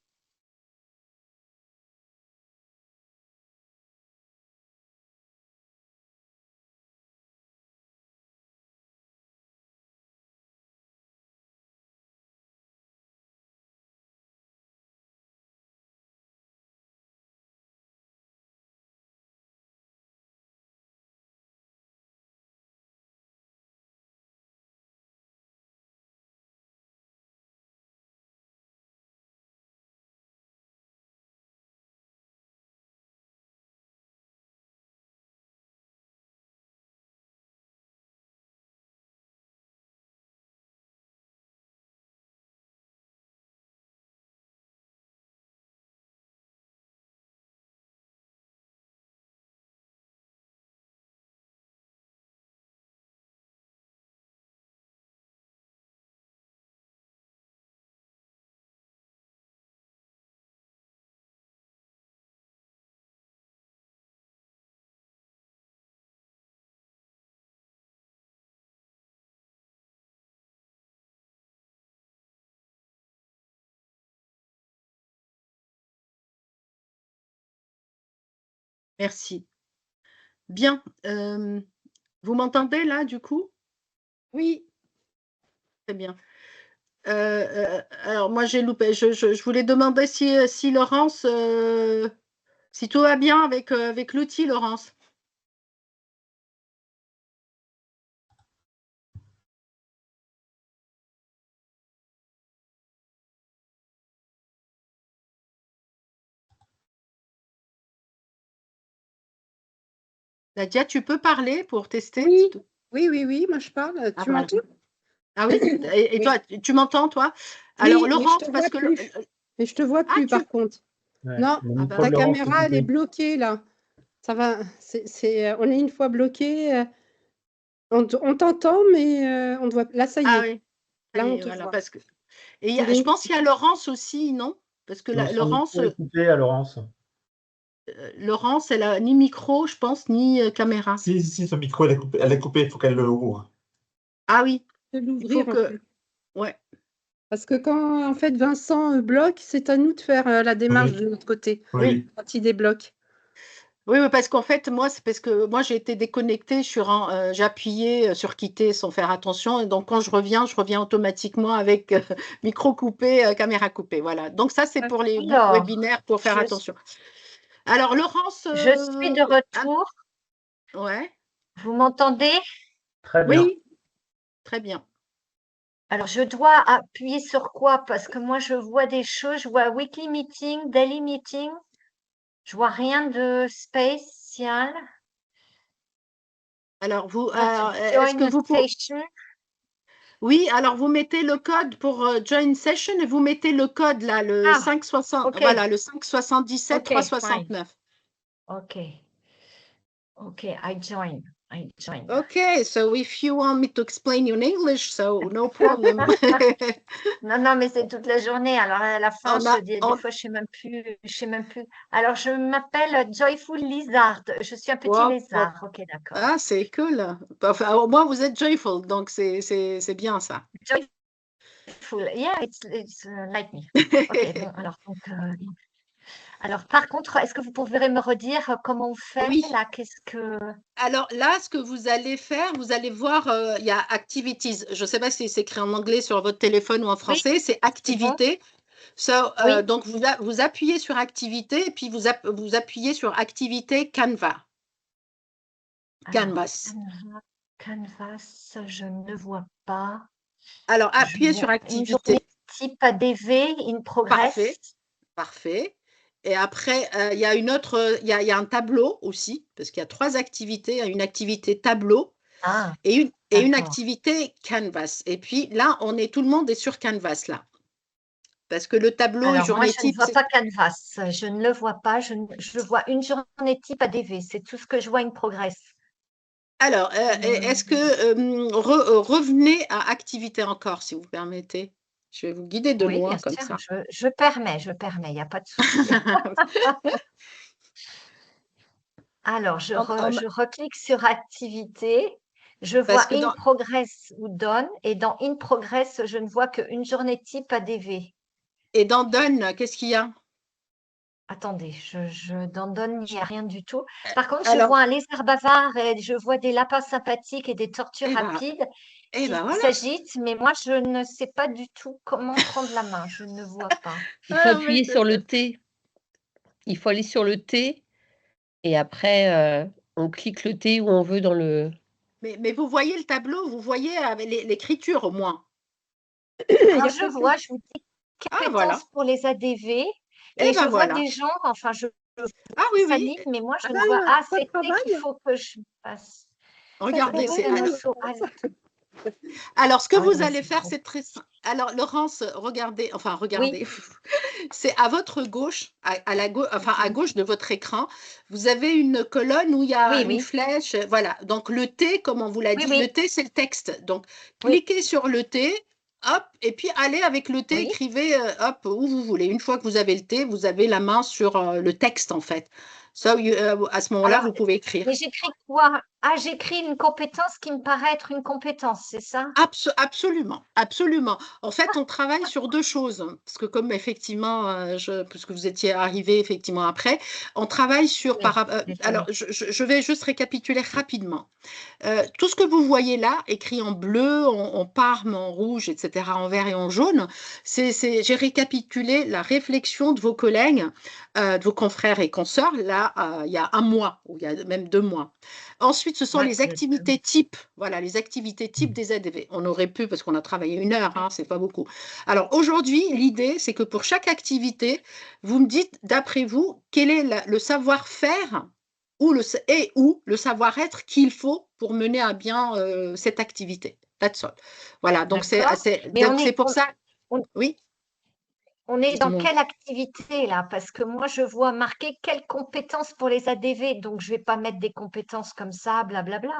Merci. Bien. Vous m'entendez là, du coup? Oui, Très bien. Alors, moi, j'ai loupé. Je voulais demander si Laurence, si tout va bien avec l'outil, Laurence. Nadia, tu peux parler pour tester? oui, moi je parle. Ah, Tu voilà. m'entends? Ah oui. Et Oui. toi, tu m'entends, toi? Oui, Alors, mais je Laurence, te parce vois que plus. Mais je te vois ah, plus par contre. Ouais, Non, le Ah, micro bah, ta de Laurence est caméra, elle est coupé. bloquée là. Ça va. On est une fois bloqué. On t'entend, mais on te voit. Là, ça y ah est. oui. Ça Là, y on est, te voilà. voit. Parce que je Céline, pense qu'il y a Laurence aussi, non? Parce que Non, son Laurence, micro est coupé à Laurence. Elle a ni micro, je pense, ni caméra. Si, son micro, elle est coupée, il faut qu'elle le ouvre. Ah oui, de il l'ouvrir faut en que. fait. Ouais. Parce que quand en fait Vincent bloque, c'est à nous de faire la démarche Oui. de notre côté Oui. quand il débloque. Oui, parce qu'en fait, moi, c'est parce que moi, j'ai été déconnectée, j'ai appuyé sur quitter sans faire attention. Et donc, quand je reviens automatiquement avec micro coupé, caméra coupée. Voilà. Donc, ça, c'est pour les Alors, webinaires, pour faire attention. Alors, Laurence. je suis de retour. Ouais. Vous m'entendez? Très bien. Oui, très bien. Alors, je dois appuyer sur quoi? Parce que moi, je vois des choses. Je vois weekly meeting, daily meeting. Je vois rien de spécial. Alors, est-ce Join que vous pouvez. session. Oui, alors vous mettez le code pour Join Session et vous mettez le code là, le Ah, 560, ok. voilà, le 577 Ok, fine. 369. Okay, I join. Okay, so if you want me to explain you in English, so no problem. Non, mais c'est toute la journée. Alors à la fin, des on- fois, je sais même plus. Alors, je m'appelle Joyful Lizard. Je suis un petit Wow, lézard. Ok, d'accord. Ah, c'est cool. Enfin, au moins vous êtes joyful, donc c'est bien ça. Joyful. Yeah, it's like me. Ok, bon, alors par contre, est-ce que vous pourrez me redire comment on fait Oui. là? Qu'est-ce que. Alors là, ce que vous allez faire, vous allez voir, il y a Activities. Je ne sais pas si c'est écrit en anglais sur votre téléphone ou en français, c'est Activité. Oui. Donc, vous appuyez sur Activité et puis vous appuyez sur Activité Canva. Canvas. Canvas, je ne vois pas. Alors, Je appuyez vois sur une Activité. journée type ADV, in progress. Parfait. Et après, il y a une autre, il y a un tableau aussi, parce qu'il y a 3 activités. Il y a une activité tableau. et une d'accord. activité Canvas. Et puis là, tout le monde est sur Canvas là. Parce que le tableau Alors, moi, journée je ne type, vois pas Canvas. Je ne le vois pas. Je vois une journée type ADV. C'est tout ce que je vois in progress. alors, est-ce que revenez à activité encore, si vous permettez. Je vais vous guider de Oui, loin bien comme sûr. ça. Je permets. Il n'y a pas de souci. Alors, je reclique sur activité. Je Parce vois que in progress ou done. Et dans in progress, je ne vois qu'une journée type ADV. et dans Done, qu'est-ce qu'il y a? Attendez, dans Done, il n'y a rien du tout. Par contre, je Alors, vois un lézard bavard et je vois des lapins sympathiques et des tortues eh ben, rapides qui voilà. s'agitent, mais moi, je ne sais pas du tout comment prendre la main. Je ne vois pas. Il faut appuyer sur le T. Il faut aller sur le T et après, on clique le T où on veut dans le… Mais vous voyez le tableau, vous voyez avec l'écriture au moins. Alors, je vous dis Ah, compétences voilà. pour les ADV Eh et ben je vois voilà. des gens, enfin, Ah oui, oui. s'animent, mais moi, je Ah ne ben, vois. Ah, pas de c'est travail. qu'il faut que je passe. Regardez, c'est travaille, Faire non, un saut. alors ce que Ah oui, vous mais allez c'est faire, trop. c'est très simple. Alors Laurence, regardez, Oui, c'est à votre gauche, à gauche de votre écran, vous avez une colonne où il y a une oui, flèche, voilà. Donc le T, comme on vous l'a dit, le oui, T c'est le texte. Donc oui, cliquez sur le T, hop, et puis allez avec le T, oui. écrivez hop où vous voulez. Une fois que vous avez le T, vous avez la main sur le texte en fait. Ça, à ce moment-là, Alors, vous pouvez écrire. mais j'écris quoi? Ah, j'écris une compétence qui me paraît être une compétence, c'est ça? Absolument, absolument. En fait, on travaille sur deux choses, parce que comme effectivement, puisque vous étiez arrivé effectivement après, on travaille sur, Oui, alors désolée. je vais juste récapituler rapidement. Tout ce que vous voyez là, écrit en bleu, en parme, en rouge, etc., en vert et en jaune, j'ai récapitulé la réflexion de vos collègues, de vos confrères et consoeurs, là, il y a un mois, ou il y a même 2 mois. Ensuite, ce sont Ouais, les activités types. Voilà, les activités types des ADV. On aurait pu, parce qu'on a travaillé 1 heure, hein, c'est pas beaucoup. Alors aujourd'hui, l'idée, c'est que pour chaque activité, vous me dites, d'après vous, quel est le savoir-faire ou le savoir-être qu'il faut pour mener à bien cette activité. That's all. Voilà, donc d'accord. Mais c'est pour ça. on- Oui, on est dans dites-moi. quelle activité là? Parce que moi, je vois marquer quelles compétences pour les ADV, donc je ne vais pas mettre des compétences comme ça, blablabla.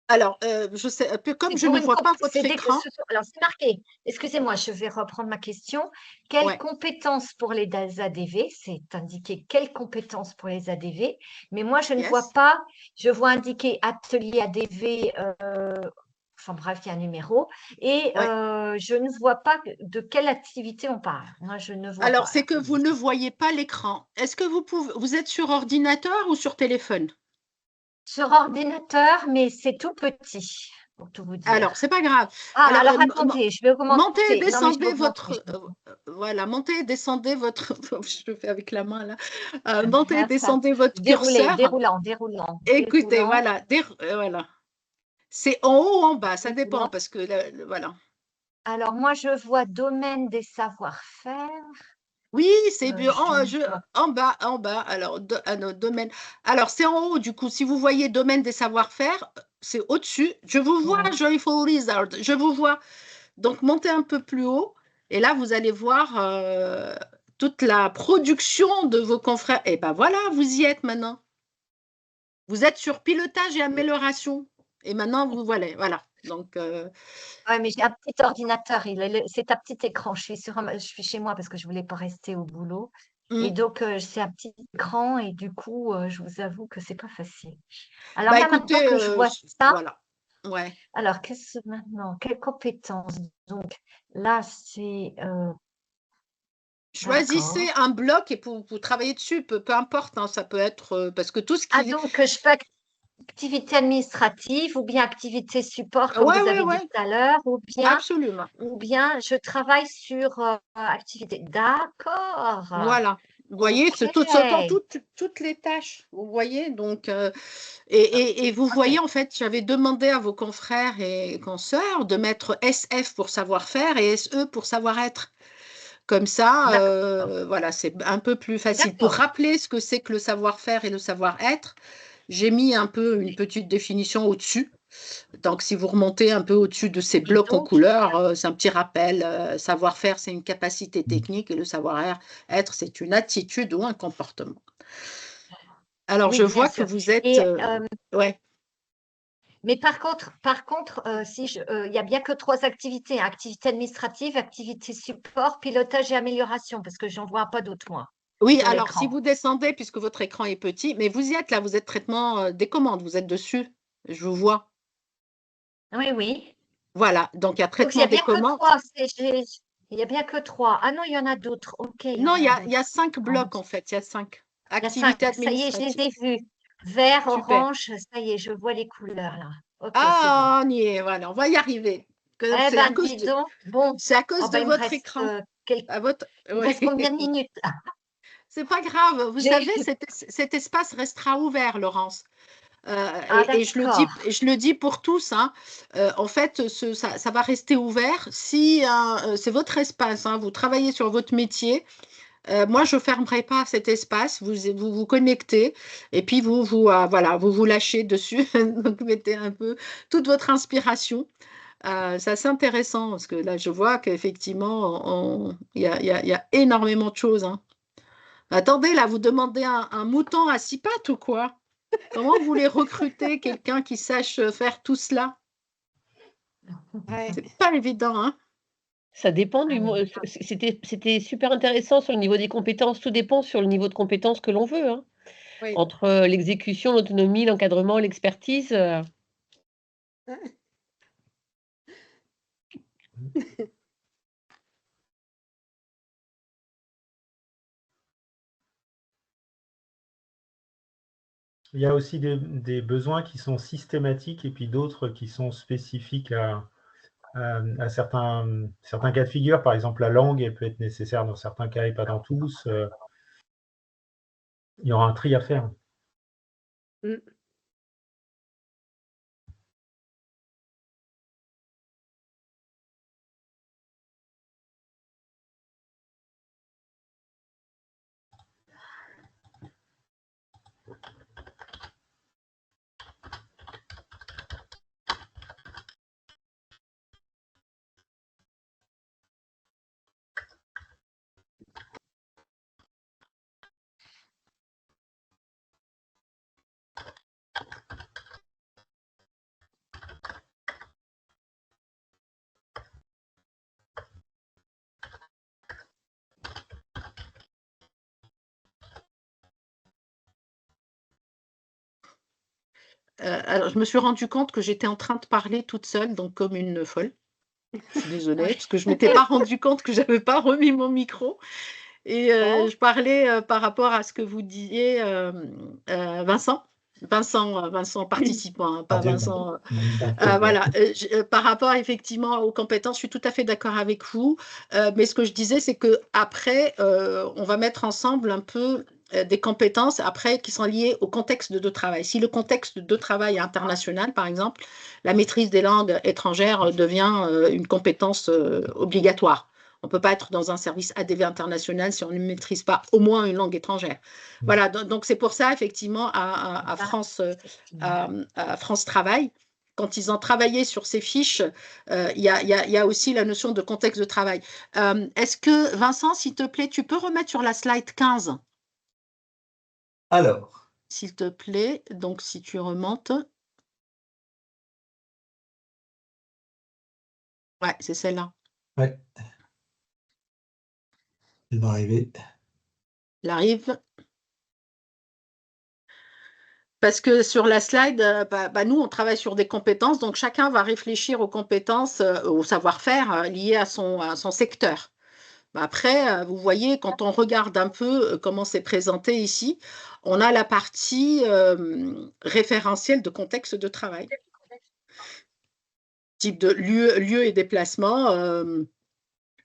Alors, je sais, comme C'est je pour ne une vois pas votre écran, Alors, c'est marqué. Excusez-moi, je vais reprendre ma question. Quelles ouais, compétences pour les ADV? C'est indiqué quelles compétences pour les ADV, mais moi, je ne vois yes. pas. Je vois indiqué atelier ADV, enfin bref, il y a un numéro, et Ouais. je ne vois pas de quelle activité on parle. Moi, je ne vois Alors, pas c'est là. que vous ne voyez pas l'écran. Est-ce que vous êtes sur ordinateur ou sur téléphone? Sur ordinateur, mais c'est tout petit, pour tout vous dire. Alors, c'est pas grave. Ah, Alors, alors attendez, je vais montez et augmenter. Non, mais je vais descendez augmenter. votre, voilà, montez et descendez votre, je le fais avec la main là. Montez et descendez votre curseur. Déroulant. Écoutez, voilà, voilà. C'est en haut ou en bas, ça dépend Déroulant. parce que voilà. Alors, moi, je vois domaine des savoir-faire. Oui, c'est bien. Je ne vois En bas, en bas. Alors, notre domaine. Alors, c'est en haut, du coup. Si vous voyez domaine des savoir-faire, c'est au-dessus. Je vous vois, pas. Joyful Lizard. Je vous vois. Donc, montez un peu plus haut. Et là, vous allez voir toute la production de vos confrères. Et ben voilà, vous y êtes maintenant. Vous êtes sur pilotage et amélioration. Et maintenant, vous voilà. Donc, Ouais, mais j'ai un petit ordinateur. C'est un petit écran. Je suis chez moi parce que je ne voulais pas rester au boulot. Et donc, c'est un petit écran. Et du coup, je vous avoue que ce n'est pas facile. Alors bah là, maintenant écoutez, que je vois ça, voilà. Ouais. alors, qu'est-ce maintenant? Quelles compétences? Donc, là, c'est… Choisissez d'accord. un bloc et vous travaillez dessus, peu importe, hein, ça peut être parce que tout ce Ah, qui. donc, je peux activité administrative ou bien activité support, comme vous avez dit Ouais, tout à l'heure, absolument. ou bien je travaille sur activité. D'accord. Voilà. Vous voyez, OK. c'est autant toutes les tâches. Vous voyez, donc et vous voyez, en fait, j'avais demandé à vos confrères et consoeurs de mettre SF pour savoir-faire et SE pour savoir-être. Comme ça, D'accord. voilà, c'est un peu plus facile. Pour D'accord. rappeler ce que c'est que le savoir-faire et le savoir-être, j'ai mis un peu une petite définition au-dessus. Donc, si vous remontez un peu au-dessus de ces blocs en couleur, c'est un petit rappel. Savoir-faire, c'est une capacité technique et le savoir-être, c'est une attitude ou un comportement. Alors, Oui, je bien vois que sûr. vous êtes… Et, ouais. mais par contre, il n'y a bien que 3 activités, hein. Activité administrative, activité support, pilotage et amélioration, parce que j'en vois pas d'autres, moi, Oui, sur alors, si l'écran. vous descendez, puisque votre écran est petit, mais vous y êtes là, vous êtes traitement des commandes, vous êtes dessus, je vous vois. Oui, oui. Voilà, donc il y a Donc, il n'y traitement a des bien que commandes. 3. Il n'y a bien que 3. Ah non, il y en a d'autres. OK, il y Non, en il y a a d'autres. 5 blocs, en fait, il y a 5. Il y a 5. Activités Ça y est, je les administratives. ai vus. Vert, Super. orange, ça y est, je vois les couleurs, là. OK, c'est bon. Ah, on y est, voilà, on va y arriver. Eh C'est à ben, cause dis donc. Bon, c'est à cause oh de ben, il me votre reste, écran. il me reste Ouais. combien de minutes? C'est pas grave, vous J'ai- savez, cet espace restera ouvert, Laurence. Ah, Et je le dis pour tous, hein. En fait, ça va rester ouvert. Si c'est votre espace, hein, vous travaillez sur votre métier, moi, je ne fermerai pas cet espace. Vous connectez et puis voilà, vous lâchez dessus. Donc, mettez un peu toute votre inspiration. C'est assez intéressant parce que là, je vois qu'effectivement, il y a énormément de choses, hein. Attendez, là, vous demandez un mouton à 6 pattes ou quoi? Comment vous voulez recruter quelqu'un qui sache faire tout cela? Ouais. C'est pas évident, hein? Ça dépend du c'était super intéressant sur le niveau des compétences. Tout dépend sur le niveau de compétences que l'on veut, hein. Oui. Entre l'exécution, l'autonomie, l'encadrement, l'expertise. Il y a aussi des besoins qui sont systématiques et puis d'autres qui sont spécifiques à certains cas de figure. Par exemple, la langue, elle peut être nécessaire dans certains cas et pas dans tous. Il y aura un tri à faire. Mm. Alors, je me suis rendu compte que j'étais en train de parler toute seule, donc comme une folle. Je suis désolée, parce que je ne m'étais pas rendu compte que je n'avais pas remis mon micro. Et je parlais par rapport à ce que vous disiez, Vincent. Vincent participant, hein, pas Vincent. Voilà, par rapport effectivement aux compétences, je suis tout à fait d'accord avec vous. Mais ce que je disais, c'est qu'après, on va mettre ensemble un peu des compétences après qui sont liées au contexte de travail. Si le contexte de travail est international, par exemple, la maîtrise des langues étrangères devient une compétence obligatoire. On ne peut pas être dans un service ADV international si on ne maîtrise pas au moins une langue étrangère. Voilà, donc c'est pour ça, effectivement, à France Travail, quand ils ont travaillé sur ces fiches, il y a aussi la notion de contexte de travail. Est-ce que, Vincent, s'il te plaît, tu peux remettre sur la slide 15? Alors, S'il te plaît, donc si tu remontes. Ouais, c'est celle-là. ouais. Il va arriver. Elle arrive. Parce que sur la slide, nous, on travaille sur des compétences, donc chacun va réfléchir aux compétences, au savoir-faire lié à son secteur. Après, vous voyez, quand on regarde un peu comment c'est présenté ici, on a la partie référentielle de contexte de travail. Type de lieu et déplacement,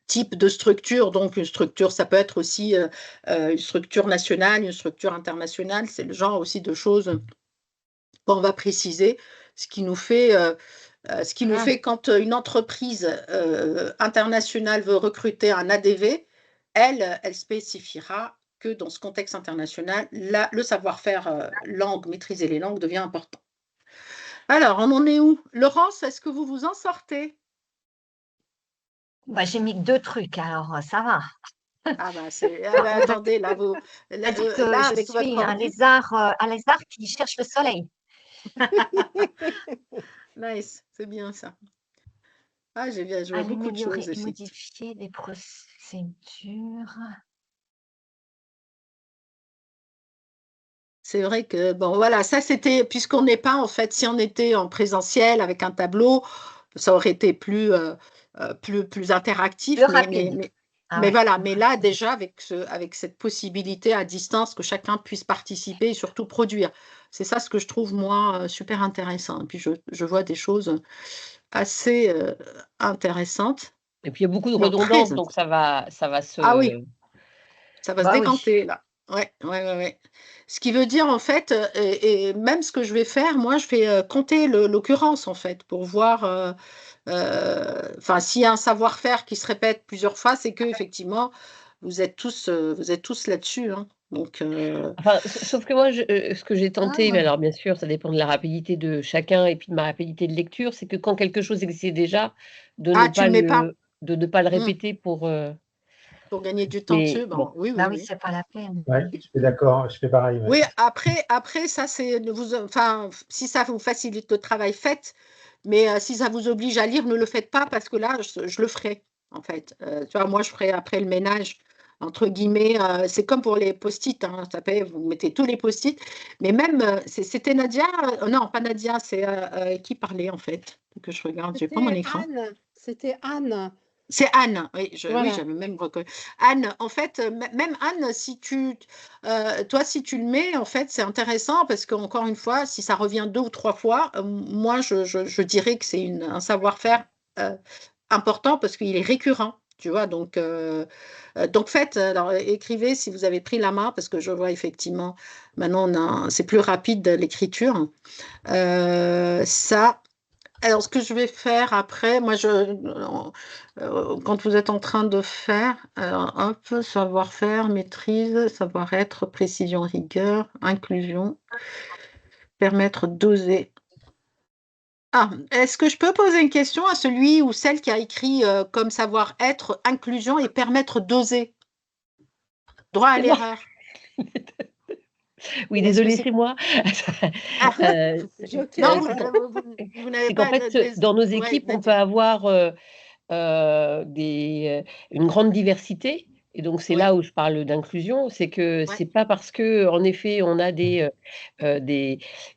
type de structure. Donc, une structure, ça peut être aussi une structure nationale, une structure internationale. C'est le genre aussi de choses qu'on va préciser, ce qui nous fait quand une entreprise internationale veut recruter un ADV, elle spécifiera que dans ce contexte international, le savoir-faire langue, maîtriser les langues devient important. Alors, on en est où? Laurence, est-ce que vous vous en sortez? Bah, j'ai mis que 2 trucs, alors ça va. Ah bah, attendez, là, On dit que là je avec votre suis ordi. un lézard qui cherche le soleil. Nice, c'est bien ça. Ah, j'ai bien joué à beaucoup de Améliorer choses, et effectivement. modifier les procédures. C'est vrai que, bon, voilà, ça c'était, puisqu'on n'est pas, en fait, si on était en présentiel avec un tableau, ça aurait été plus interactif, Plus rapide. Ah mais ouais. voilà, mais là, déjà, avec cette possibilité à distance que chacun puisse participer et surtout produire. C'est ça ce que je trouve, moi, super intéressant. Et puis, je vois des choses assez intéressantes. Et puis il y a beaucoup de Non, très redondance, donc ça va Ah oui, se. ça va se Bah oui. décanter là. Ouais, ouais, ouais, ouais. Ce qui veut dire en fait, et même ce que je vais faire, moi, je vais compter l'occurrence en fait pour voir, enfin, s'il y a un savoir-faire qui se répète plusieurs fois, c'est que effectivement, vous êtes tous là-dessus, hein. Donc, Enfin, sauf que moi, ce que j'ai tenté, mais Ah. alors bien sûr, ça dépend de la rapidité de chacun et puis de ma rapidité de lecture, c'est que quand quelque chose existe déjà, de ne ah, tu pas le mets pas. le Hmm. répéter pour. Pour gagner du temps Mais dessus, bon, bon, oui, oui, Bah oui, oui. c'est pas la peine. Ouais, je suis d'accord, je fais pareil. Ouais. Oui, après, ça, c'est enfin, si ça vous facilite le travail, faites. Mais si ça vous oblige à lire, ne le faites pas parce que là, je le ferai, en fait. Tu vois, moi, je ferai après le ménage, entre guillemets. C'est comme pour les post-it, hein, vous mettez tous les post-it. Mais même, c'était Nadia, non, pas Nadia, c'est qui parlait, en fait, que je regarde. Je vais prendre mon écran. C'était Anne. C'est Anne, oui, Voilà. j'avais même reconnu. Anne, en fait, même Anne, toi, si tu le mets, en fait, c'est intéressant parce qu'encore une fois, si ça revient 2 ou 3 fois, moi, je dirais que c'est un savoir-faire euh, important parce qu'il est récurrent, tu vois. Donc faites, alors écrivez si vous avez pris la main parce que je vois effectivement, maintenant, c'est plus rapide l'écriture. Ça. Alors, ce que je vais faire après, moi, quand vous êtes en train de faire, un peu savoir-faire, maîtrise, savoir-être, précision, rigueur, inclusion, permettre d'oser. Ah, est-ce que je peux poser une question à celui ou celle qui a écrit comme savoir-être, inclusion et permettre d'oser? Droit à c'est moi. l'erreur. Oui, Est-ce que désolée, c'est... c'est moi. Ah, non, C'est vous n'avez c'est qu'en pas fait, dans nos ouais, équipes, on peut Nadia. avoir une grande diversité. Et donc, c'est Oui, là où je parle d'inclusion, c'est que ouais. c'est pas parce que, en effet, on a des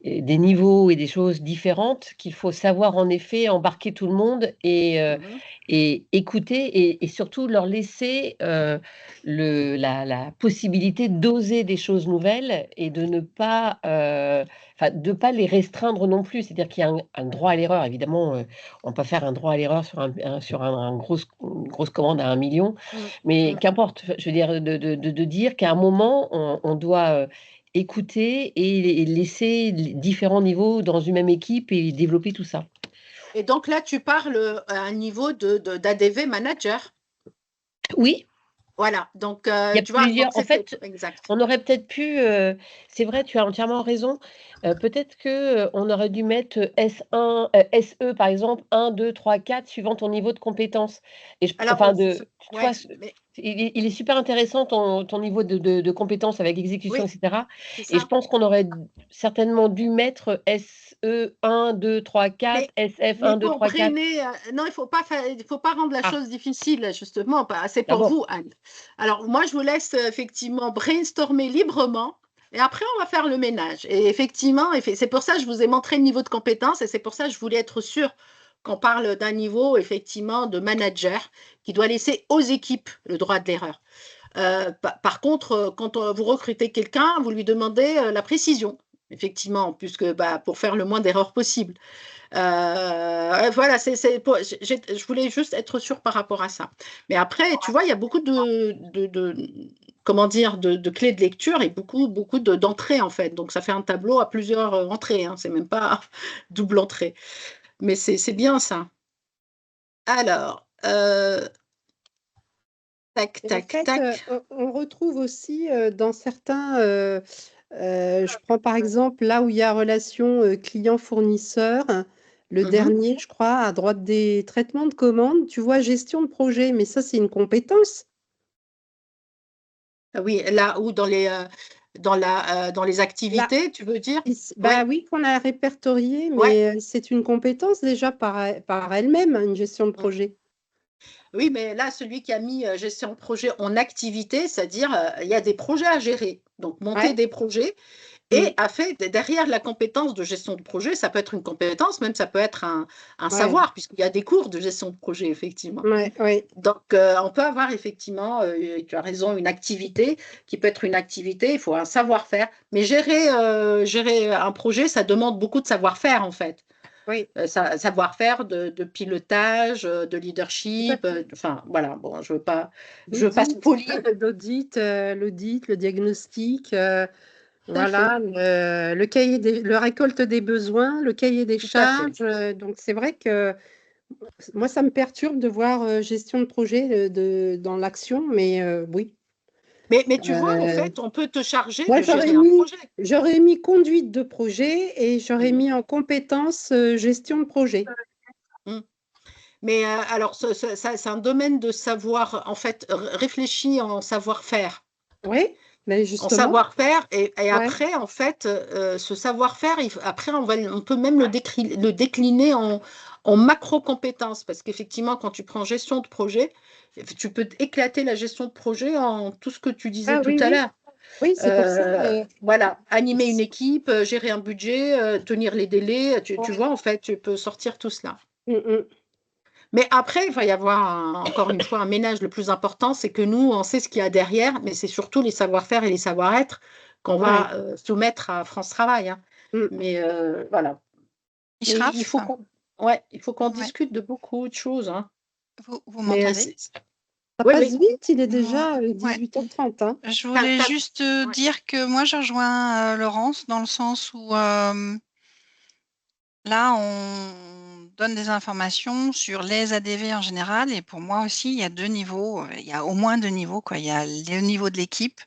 niveaux et des choses différentes qu'il faut savoir, en effet, embarquer tout le monde Mhm. et écouter et surtout leur laisser la possibilité d'oser des choses nouvelles et de ne pas, enfin, de pas les restreindre non plus. C'est-à-dire qu'il y a un droit à l'erreur, évidemment. On peut faire un droit à l'erreur sur une grosse commande à 1 million, Mm, mais mm. qu'importe. Je veux dire de dire qu'à un moment, on doit, écouter et laisser les différents niveaux dans une même équipe et développer tout ça. Et donc là, tu parles à un niveau d'ADV manager. Oui, Voilà, donc il y a tu vois, donc plusieurs en c'était fait, exact. on aurait peut-être pu, c'est vrai, tu as entièrement raison, peut-être que, on aurait dû mettre, S1, SE par exemple, 1, 2, 3, 4 suivant ton niveau de compétence et Alors, enfin tu vois? ouais, mais Il est super intéressant ton niveau de compétence avec exécution et oui, cetera c'est et je ça. pense qu'on aurait certainement dû mettre SE 1, 2, 3, 4, Mais, SF mais 1, 2, pour 3, 4. brainer, non, il faut pas rendre la Ah, chose difficile, justement. C'est pour d'abord. vous, Anne. Alors, moi, je vous laisse effectivement brainstormer librement. Et après, on va faire le ménage. Et effectivement, c'est pour ça que je vous ai montré le niveau de compétence et c'est pour ça que je voulais être sûre qu'on parle d'un niveau, effectivement, de manager qui doit laisser aux équipes le droit de l'erreur. Par contre, quand vous recrutez quelqu'un, vous lui demandez la précision, effectivement, puisque pour faire le moins d'erreurs possible. Voilà, je voulais juste être sûre par rapport à ça. Mais après, tu vois, il y a beaucoup comment dire, de clés de lecture et beaucoup d'entrées, en fait. Donc, ça fait un tableau à plusieurs entrées, hein. C'est même pas double entrée. Mais c'est bien ça. Alors, tac, Et en tac, fait, tac. on retrouve aussi dans certains Je prends par exemple là où il y a relation client-fournisseur, le dernier, je crois, à droite des traitements de commandes, tu vois, gestion de projet, mais ça, c'est une compétence. Oui, là où dans les, dans les activités, tu veux dire? Bah oui, qu'on a répertorié, Ouais. mais c'est une compétence déjà par elle-même, une gestion de projet. Oui, mais là, celui qui a mis gestion de projet en activité, c'est-à-dire il y a des projets à gérer. Donc, monter Ouais. des projets et a fait derrière la compétence de gestion de projet, ça peut être une compétence, même ça peut être un Ouais. savoir, puisqu'il y a des cours de gestion de projet, effectivement. Ouais. Donc, on peut avoir effectivement, tu as raison, une activité qui peut être une activité, il faut un savoir-faire. Mais gérer un projet, ça demande beaucoup de savoir-faire, en fait. Oui. Savoir-faire de pilotage, de leadership, enfin voilà, bon, je veux pas spoiler. L'audit, le diagnostic, voilà, le cahier le récolte des besoins, le cahier des Tout à fait. charges. Donc c'est vrai que moi ça me perturbe de voir gestion de projet dans l'action, mais oui. Mais tu vois, en fait, on peut te charger Moi de gérer un projet. j'aurais mis conduite de projet et j'aurais mis en compétence gestion de projet. Mais alors, ça, c'est un domaine de savoir, en fait, réfléchi en savoir-faire. Oui, mais En justement. savoir-faire, et Ouais. après, en fait, ce savoir-faire, après, on peut même le décliner en macro-compétences, parce qu'effectivement, quand tu prends gestion de projet, tu peux éclater la gestion de projet en tout ce que tu disais tout à l'heure. Oui, c'est pour ça. Voilà, animer une équipe, gérer un budget, tenir les délais, tu vois, en fait, tu peux sortir tout cela. Mais après, il va y avoir encore une fois un ménage. Le plus important, c'est que nous, on sait ce qu'il y a derrière, mais c'est surtout les savoir-faire et les savoir-être qu'on va soumettre à France Travail. Hein. Mais voilà. Mais il faut qu'on discute de beaucoup de choses. Hein. Vous m'entendez? Ça passe vite, il est déjà 18h30. Hein. Je voulais juste dire que moi, je rejoins Laurence dans le sens où là, on donne des informations sur les ADV en général. Et pour moi aussi, il y a deux niveaux. Il y a au moins deux niveaux, quoi. Il y a le niveau de l'équipe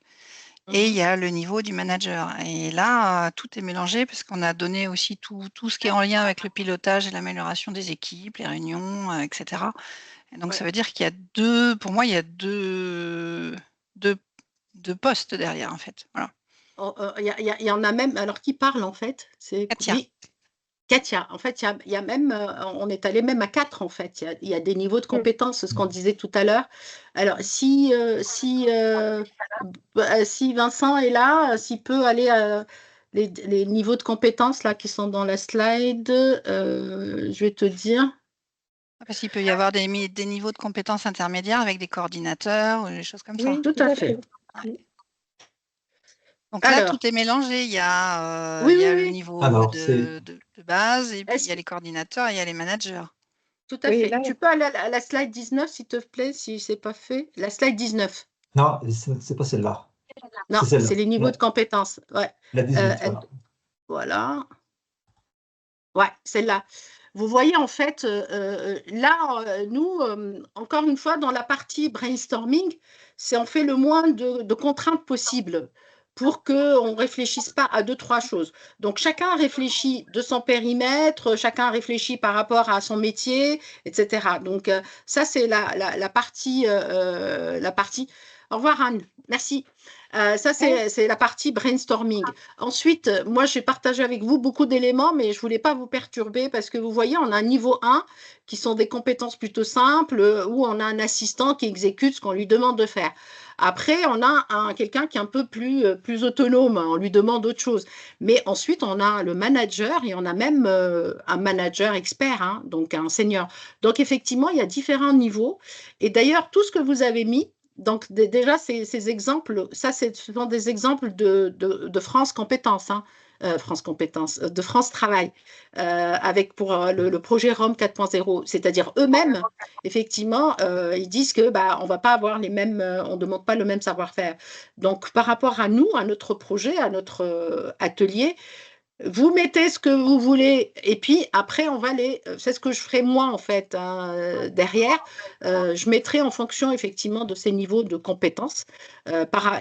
et il y a le niveau du manager. Et là, tout est mélangé parce qu'on a donné aussi tout ce qui est en lien avec le pilotage et l'amélioration des équipes, les réunions, etc. Et donc, ça veut dire qu'il y a pour moi, il y a deux postes derrière, en fait. Voilà. Il y en a même, alors qui parle en fait? C'est Katia. Katia, en fait, il y a même, on est allé même à 4 en fait. Il y a des niveaux de compétences, ce qu'on disait tout à l'heure. Alors, si Vincent est là, s'il peut aller à les niveaux de compétences là qui sont dans la slide, je vais te dire. Parce qu'il peut y avoir des niveaux de compétences intermédiaires avec des coordinateurs ou des choses comme ça. Oui, tout à fait. Ouais. Donc là, tout est mélangé. Il y a, le niveau de base, et puis il y a les coordinateurs et il y a les managers. Tout à fait. Tu peux aller à la slide 19, s'il te plaît, si ce n'est pas fait. La slide 19. Non, c'est pas celle-là. Non, c'est les niveaux de compétences. Ouais. La 18, voilà. Ouais, celle-là. Vous voyez, en fait, là, nous, encore une fois, dans la partie brainstorming, on fait le moins de contraintes possibles pour qu'on ne réfléchisse pas à 2-3 choses. Donc, chacun réfléchit de son périmètre, chacun réfléchit par rapport à son métier, etc. Donc, ça, c'est la partie. Au revoir, Anne. Merci. Ça, c'est la partie brainstorming. Ensuite, moi, j'ai partagé avec vous beaucoup d'éléments, mais je ne voulais pas vous perturber parce que vous voyez, on a un niveau 1 qui sont des compétences plutôt simples où on a un assistant qui exécute ce qu'on lui demande de faire. Après, on a quelqu'un qui est un peu plus autonome, on lui demande autre chose. Mais ensuite, on a le manager et on a même un manager expert, hein, donc un senior. Donc, effectivement, il y a différents niveaux. Et d'ailleurs, tout ce que vous avez mis, donc déjà, ces exemples, ça, ce sont des exemples de France Compétences, hein, France Compétences, de France Travail, avec pour le projet Rome 4.0, c'est-à-dire eux-mêmes, effectivement, ils disent que on va pas avoir les mêmes, on ne demande pas le même savoir-faire. Donc, par rapport à nous, à notre projet, à notre atelier, Vous mettez ce que vous voulez et puis après, c'est ce que je ferai moi en fait derrière. Je mettrai en fonction effectivement de ces niveaux de compétences.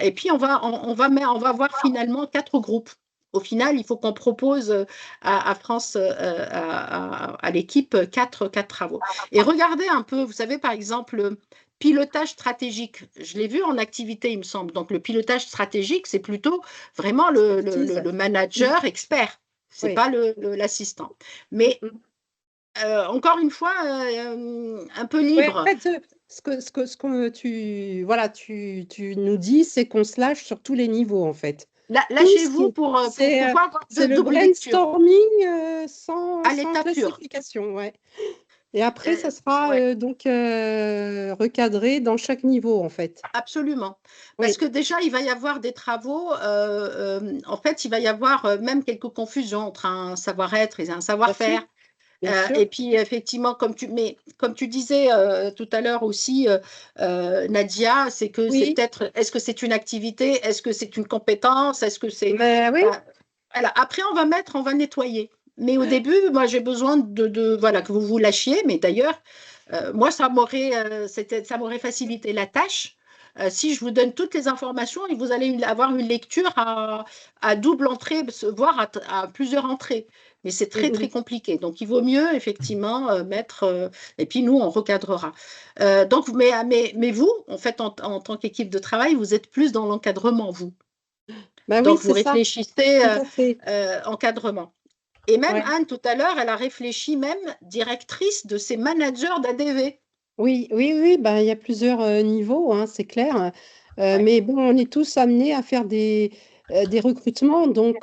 Et puis on va voir finalement 4 groupes. Au final, il faut qu'on propose à France, à l'équipe, 4 travaux. Et regardez un peu, vous savez, par exemple, pilotage stratégique. Je l'ai vu en activité, il me semble. Donc, le pilotage stratégique, c'est plutôt vraiment le manager expert. Ce n'est Oui. pas l'assistant. Mais encore une fois, un peu Ouais, libre. en fait, ce que tu nous dis, c'est qu'on se lâche sur tous les niveaux, en fait. Lâchez-vous pour pouvoir avoir c'est le double lecture brainstorming sans à l'état pur. classification, ouais. Et après, ça sera donc recadré dans chaque niveau, en fait. Absolument. Parce que déjà, il va y avoir des travaux, en fait, il va y avoir même quelques confusions entre un savoir-être et un savoir-faire. Et puis, effectivement, comme tu disais tout à l'heure aussi, Nadia, c'est que c'est peut-être, est-ce que c'est une activité, est-ce que c'est une compétence, est-ce que c'est… Voilà. Après, on va nettoyer. Mais au début, moi, j'ai besoin voilà, que vous vous lâchiez. Mais d'ailleurs, moi, ça m'aurait facilité la tâche. Si je vous donne toutes les informations et vous allez avoir une lecture à double entrée, voire à plusieurs entrées. Mais c'est très, très compliqué. Donc, il vaut mieux, effectivement, mettre… et puis, nous, on recadrera. Donc, mais vous, en fait, en tant qu'équipe de travail, vous êtes plus dans l'encadrement, vous. Donc, vous réfléchissez encadrement. Et même Anne, tout à l'heure, elle a réfléchi même directrice de ses managers d'ADV. Oui, ben, il y a plusieurs niveaux, hein, c'est clair. Mais bon, on est tous amenés à faire des recrutements. Donc,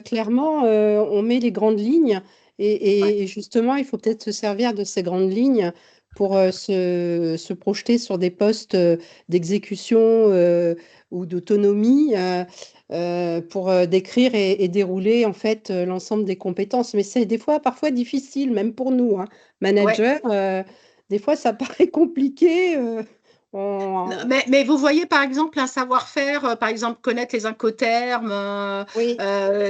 clairement, on met les grandes lignes. Et justement, il faut peut-être se servir de ces grandes lignes pour se projeter sur des postes d'exécution ou d'autonomie pour décrire et dérouler en fait l'ensemble des compétences. Mais c'est parfois difficile, même pour nous, hein, managers. Des fois, ça paraît compliqué. Mais vous voyez, par exemple, un savoir-faire, par exemple, connaître les incoterms,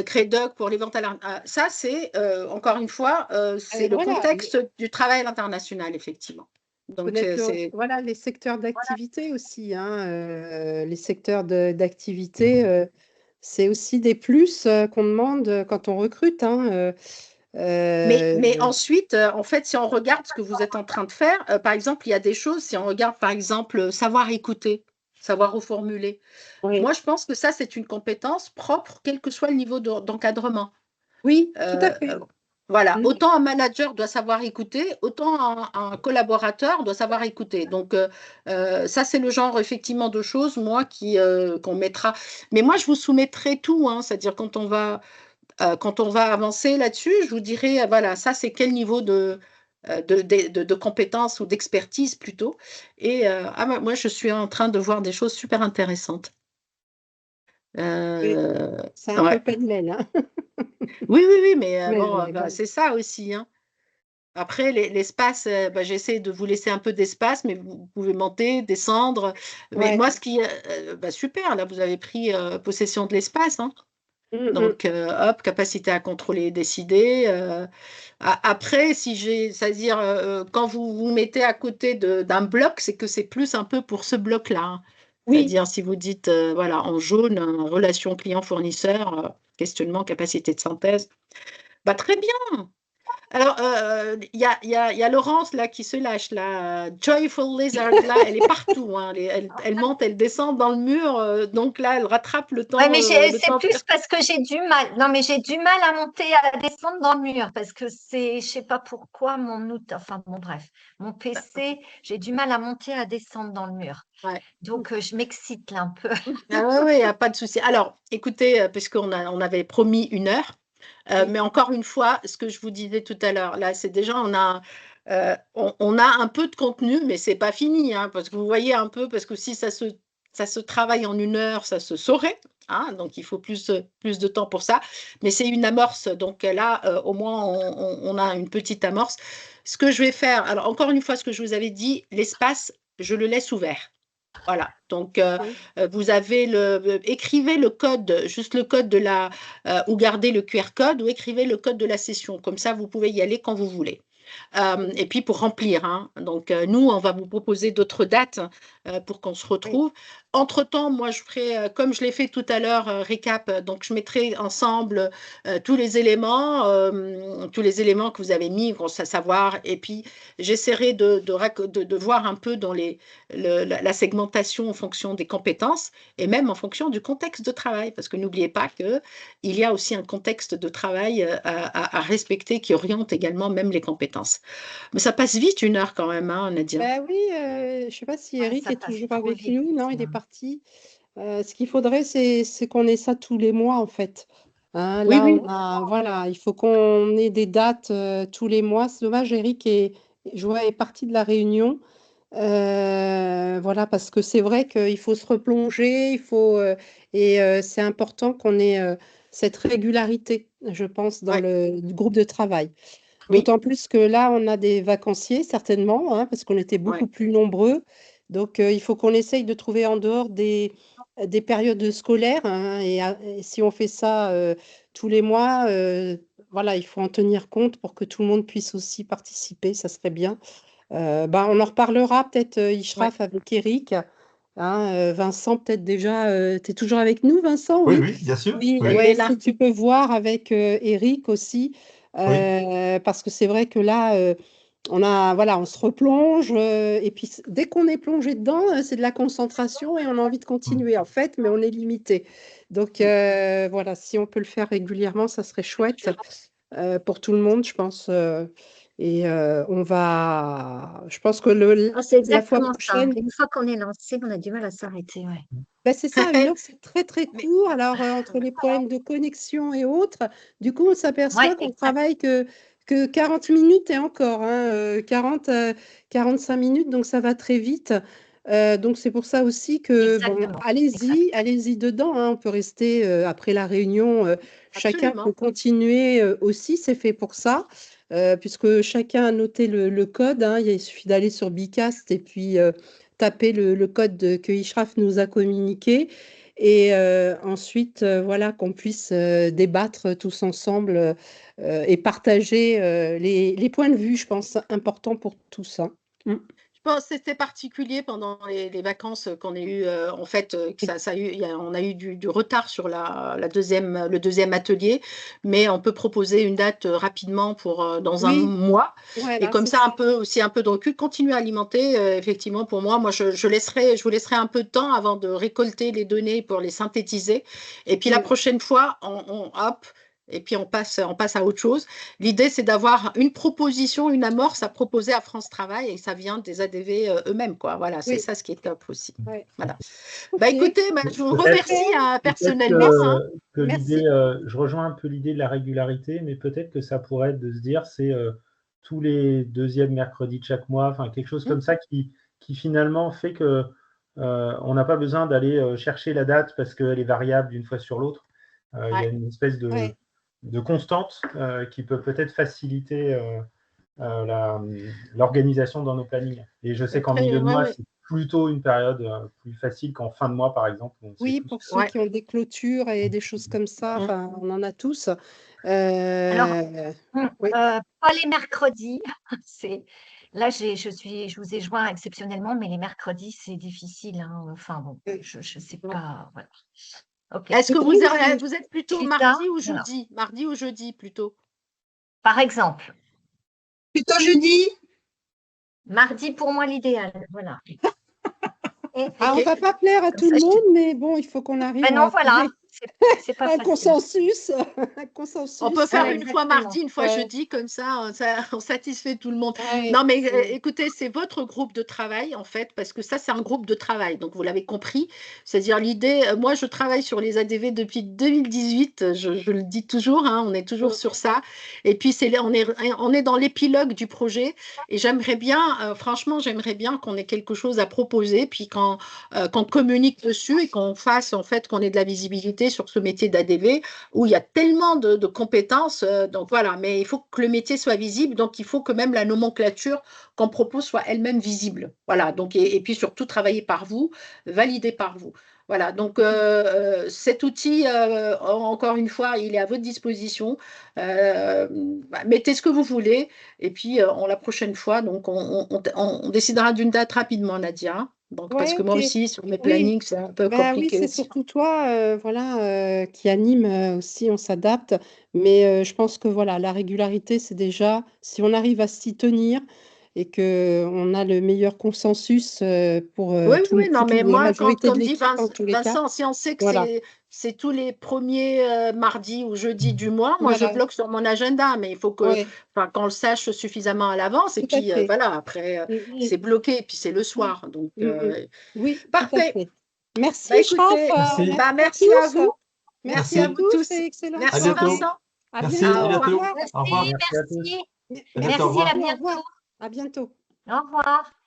Credoc pour les ventes à l'international. Ça, c'est, encore une fois, c'est le contexte du travail à l'international, effectivement. Donc, voilà, les secteurs d'activité aussi. Hein, les secteurs d'activité, c'est aussi des plus qu'on demande quand on recrute. Hein, mais ensuite, en fait, si on regarde ce que vous êtes en train de faire, par exemple, il y a des choses, si on regarde, par exemple, savoir écouter, savoir reformuler. Moi, je pense que ça, c'est une compétence propre, quel que soit le niveau d'encadrement. Oui, tout à fait. Voilà, autant un manager doit savoir écouter, autant un collaborateur doit savoir écouter. Donc, ça, c'est le genre, effectivement, de choses, moi, qu'on mettra. Mais moi, je vous soumettrai tout, hein, c'est-à-dire quand on va avancer là-dessus, je vous dirai, voilà, ça, c'est quel niveau de compétences ou d'expertise plutôt. Et moi, je suis en train de voir des choses super intéressantes. C'est un peu pêle-mêle. Hein. Oui, mais bon, c'est ça aussi. Hein. Après, l'espace, j'essaie de vous laisser un peu d'espace, mais vous pouvez monter, descendre. Mais moi, super, là, vous avez pris possession de l'espace. Hein. Donc, hop, capacité à contrôler et décider. Après, c'est-à-dire, quand vous vous mettez à côté d'un bloc, c'est que c'est plus un peu pour ce bloc-là. Hein. C'est-à-dire, si vous dites, voilà, en jaune, relation client-fournisseur, questionnement, capacité de synthèse, très bien. Alors, il y a Laurence là qui se lâche, là. Joyful Lizard, là, elle est partout. Hein, elle monte, elle descend dans le mur. Donc là, elle rattrape le temps. Oui, mais c'est plus parce que j'ai du mal. Non, mais j'ai du mal à monter, à descendre dans le mur parce que je ne sais pas pourquoi mon PC, j'ai du mal à monter, à descendre dans le mur. Donc, je m'excite là un peu. Oui, il n'y a pas de souci. Alors, écoutez, puisqu'on avait promis 1 heure. Mais encore une fois, ce que je vous disais tout à l'heure, là, c'est déjà, on a un peu de contenu, mais ce n'est pas fini, hein, parce que vous voyez un peu, parce que si ça se travaille en 1 heure, ça se saurait, hein, donc il faut plus de temps pour ça, mais c'est une amorce, donc là, au moins, on a une petite amorce. Ce que je vais faire, alors encore une fois, ce que je vous avais dit, l'espace, je le laisse ouvert. Voilà, donc Oui. vous avez écrivez le code, juste le code ou gardez le QR code ou écrivez le code de la session. Comme ça, vous pouvez y aller quand vous voulez. Et puis pour remplir, hein. Donc nous, on va vous proposer d'autres dates pour qu'on se Oui. retrouve. Entre-temps, moi, je ferai, comme je l'ai fait tout à l'heure, récap, donc je mettrai ensemble tous les éléments que vous avez mis, à savoir, et puis j'essaierai de voir un peu dans la segmentation en fonction des compétences et même en fonction du contexte de travail, parce que n'oubliez pas qu'il y a aussi un contexte de travail à respecter qui oriente également même les compétences. Mais ça passe vite 1 heure quand même, hein, Nadia. Ben oui, je ne sais pas si Ouais, Eric ça est passe toujours trop avec vite. nous. Non, il est parti. Ce qu'il faudrait, c'est qu'on ait ça tous les mois, en fait. Hein, Oui, là, oui, voilà, il faut qu'on ait des dates tous les mois. C'est dommage, Eric je vois, est parti de la réunion. Voilà, parce que c'est vrai qu'il faut se replonger, c'est important qu'on ait cette régularité, je pense, dans ouais, le groupe de travail. oui, D'autant plus que là, on a des vacanciers, certainement, hein, parce qu'on était beaucoup ouais. plus nombreux. Donc, il faut qu'on essaye de trouver en dehors des périodes scolaires, hein, et si on fait ça tous les mois, voilà, il faut en tenir compte pour que tout le monde puisse aussi participer, ça serait bien. Bah, on en reparlera peut-être, Ouais. Ishraf, avec Eric. Hein, Vincent, peut-être déjà, tu es toujours avec nous, Vincent? Oui, Oui. oui, bien sûr. Oui, Oui, Il ouais, est là. si tu peux voir avec Eric aussi, oui. parce que c'est vrai que là, voilà, on se replonge, et puis dès qu'on est plongé dedans, c'est de la concentration et on a envie de continuer en fait, mais on est limité. Donc voilà, si on peut le faire régulièrement, ça serait chouette pour tout le monde, je pense. Je pense que Ah, c'est la fois exactement ça. prochaine, Une fois qu'on est lancé, on a du mal à s'arrêter. Ouais. ben, c'est ça, 1 heure, c'est très très Mais court. Alors, entre les problèmes de connexion et autres, du coup, on s'aperçoit Ouais, qu'on exact. travaille que 40 minutes et encore, hein, 45 minutes, donc ça va très vite. Donc, c'est pour ça aussi que, bon, Exactement. allez-y dedans, hein. On peut rester après la réunion, chacun peut absolument. continuer aussi, c'est fait pour ça, puisque chacun a noté le code, hein. Il suffit d'aller sur Bicast et puis taper le code que Ishraf nous a communiqué et ensuite, voilà, qu'on puisse débattre tous ensemble et partager les points de vue, je pense, importants pour tous, hein. Je pense que c'était particulier pendant les vacances qu'on a eu, en fait, que ça a eu, on a eu du retard sur le deuxième atelier, mais on peut proposer une date rapidement dans un Oui, mois. Et voilà, comme c'est ça, ça. un peu de recul, continuer à alimenter, effectivement, pour moi, je vous laisserai un peu de temps avant de récolter les données pour les synthétiser. Et puis la prochaine fois, hop, et puis on passe à autre chose. L'idée, c'est d'avoir une proposition, une amorce à proposer à France Travail et ça vient des ADV eux-mêmes, quoi. Voilà, c'est Oui, ça ce qui est top aussi. ouais. Voilà. Bah Ok, écoutez, je vous Peut-être remercie personnellement. merci. que Merci. l'idée, je rejoins un peu l'idée de la régularité, mais peut-être que ça pourrait être de se dire, c'est tous les deuxièmes mercredis de chaque mois, enfin quelque chose comme ça qui finalement fait que on n'a pas besoin d'aller chercher la date parce qu'elle est variable d'une fois sur l'autre. Il y a une espèce Ouais. de constante qui peut-être faciliter l'organisation dans nos plannings. Et je sais qu'en milieu de mois, c'est plutôt une période plus facile qu'en fin de mois, par exemple. Où on sait Oui, tous pour que- ceux qui ont des clôtures et des choses comme ça, enfin, on en a tous. Alors, Oui. pas les mercredis. Là, je vous ai joint exceptionnellement, mais les mercredis, c'est difficile, hein. Enfin bon, je sais pas. Voilà. Ok. Est-ce que Oui, vous êtes plutôt Puis mardi ou voilà. jeudi? Mardi ou jeudi plutôt? Par exemple, plutôt jeudi. mardi pour moi l'idéal. Voilà. On ne va pas plaire à Comme tout ça, le monde, mais bon, il faut qu'on arrive Ben non, à voilà. trouver C'est pas un facile. consensus. Un consensus. On peut faire Ouais, une fois exactement. mardi, une fois jeudi, comme ça, on satisfait tout le monde. Ouais. Non, mais écoutez, c'est votre groupe de travail, en fait, parce que ça, c'est un groupe de travail. Donc, vous l'avez compris. C'est-à-dire, l'idée, moi, je travaille sur les ADV depuis 2018. Je le dis toujours, hein, on est toujours sur ça. Et puis, on est dans l'épilogue du projet. Et j'aimerais bien, franchement, j'aimerais bien qu'on ait quelque chose à proposer, puis qu'on communique dessus et qu'on fasse, en fait, qu'on ait de la visibilité visibilité sur ce métier d'ADV où il y a tellement de compétences. Donc voilà, mais il faut que le métier soit visible, donc il faut que même la nomenclature qu'on propose soit elle-même visible. Voilà, donc, et puis surtout travailler par vous, validé par vous. Voilà, donc cet outil, encore une fois, il est à votre disposition. Mettez ce que vous voulez, et puis la prochaine fois, donc on décidera d'une date rapidement, Nadia. Donc, parce Ouais, que moi ok. aussi, sur mes Oui, plannings, c'est un peu bah oui, compliqué c'est aussi. surtout toi, voilà, qui anime aussi, on s'adapte. Mais je pense que voilà, la régularité, c'est déjà, si on arrive à s'y tenir et que on a le meilleur consensus pour Oui, oui, non, mais la moi, majorité de comme dit l'équipe en tous les cas, Vincent, si on sait que voilà. c'est tous les premiers mardis ou jeudis du mois, moi, je Voilà, bloque sur mon agenda, mais il faut que, ouais, enfin, qu'on le sache suffisamment à l'avance, et tout à puis fait. voilà, après, Mm, mm, c'est bloqué, et puis c'est le mm, soir. Donc, mm, mm. Oui, tout à parfait. fait. Merci, Bah, Charles. écoutez, Merci. Merci à merci à tous. vous. Merci Merci à à Merci. vous tous tous. et excellente À Merci, bientôt. soirée. Vincent. À Merci. bientôt. À Au Au revoir. bientôt. revoir. Au revoir. Merci, Merci à tous. merci. À bientôt. Au Merci, revoir. à Au revoir. bientôt. À bientôt. Au revoir.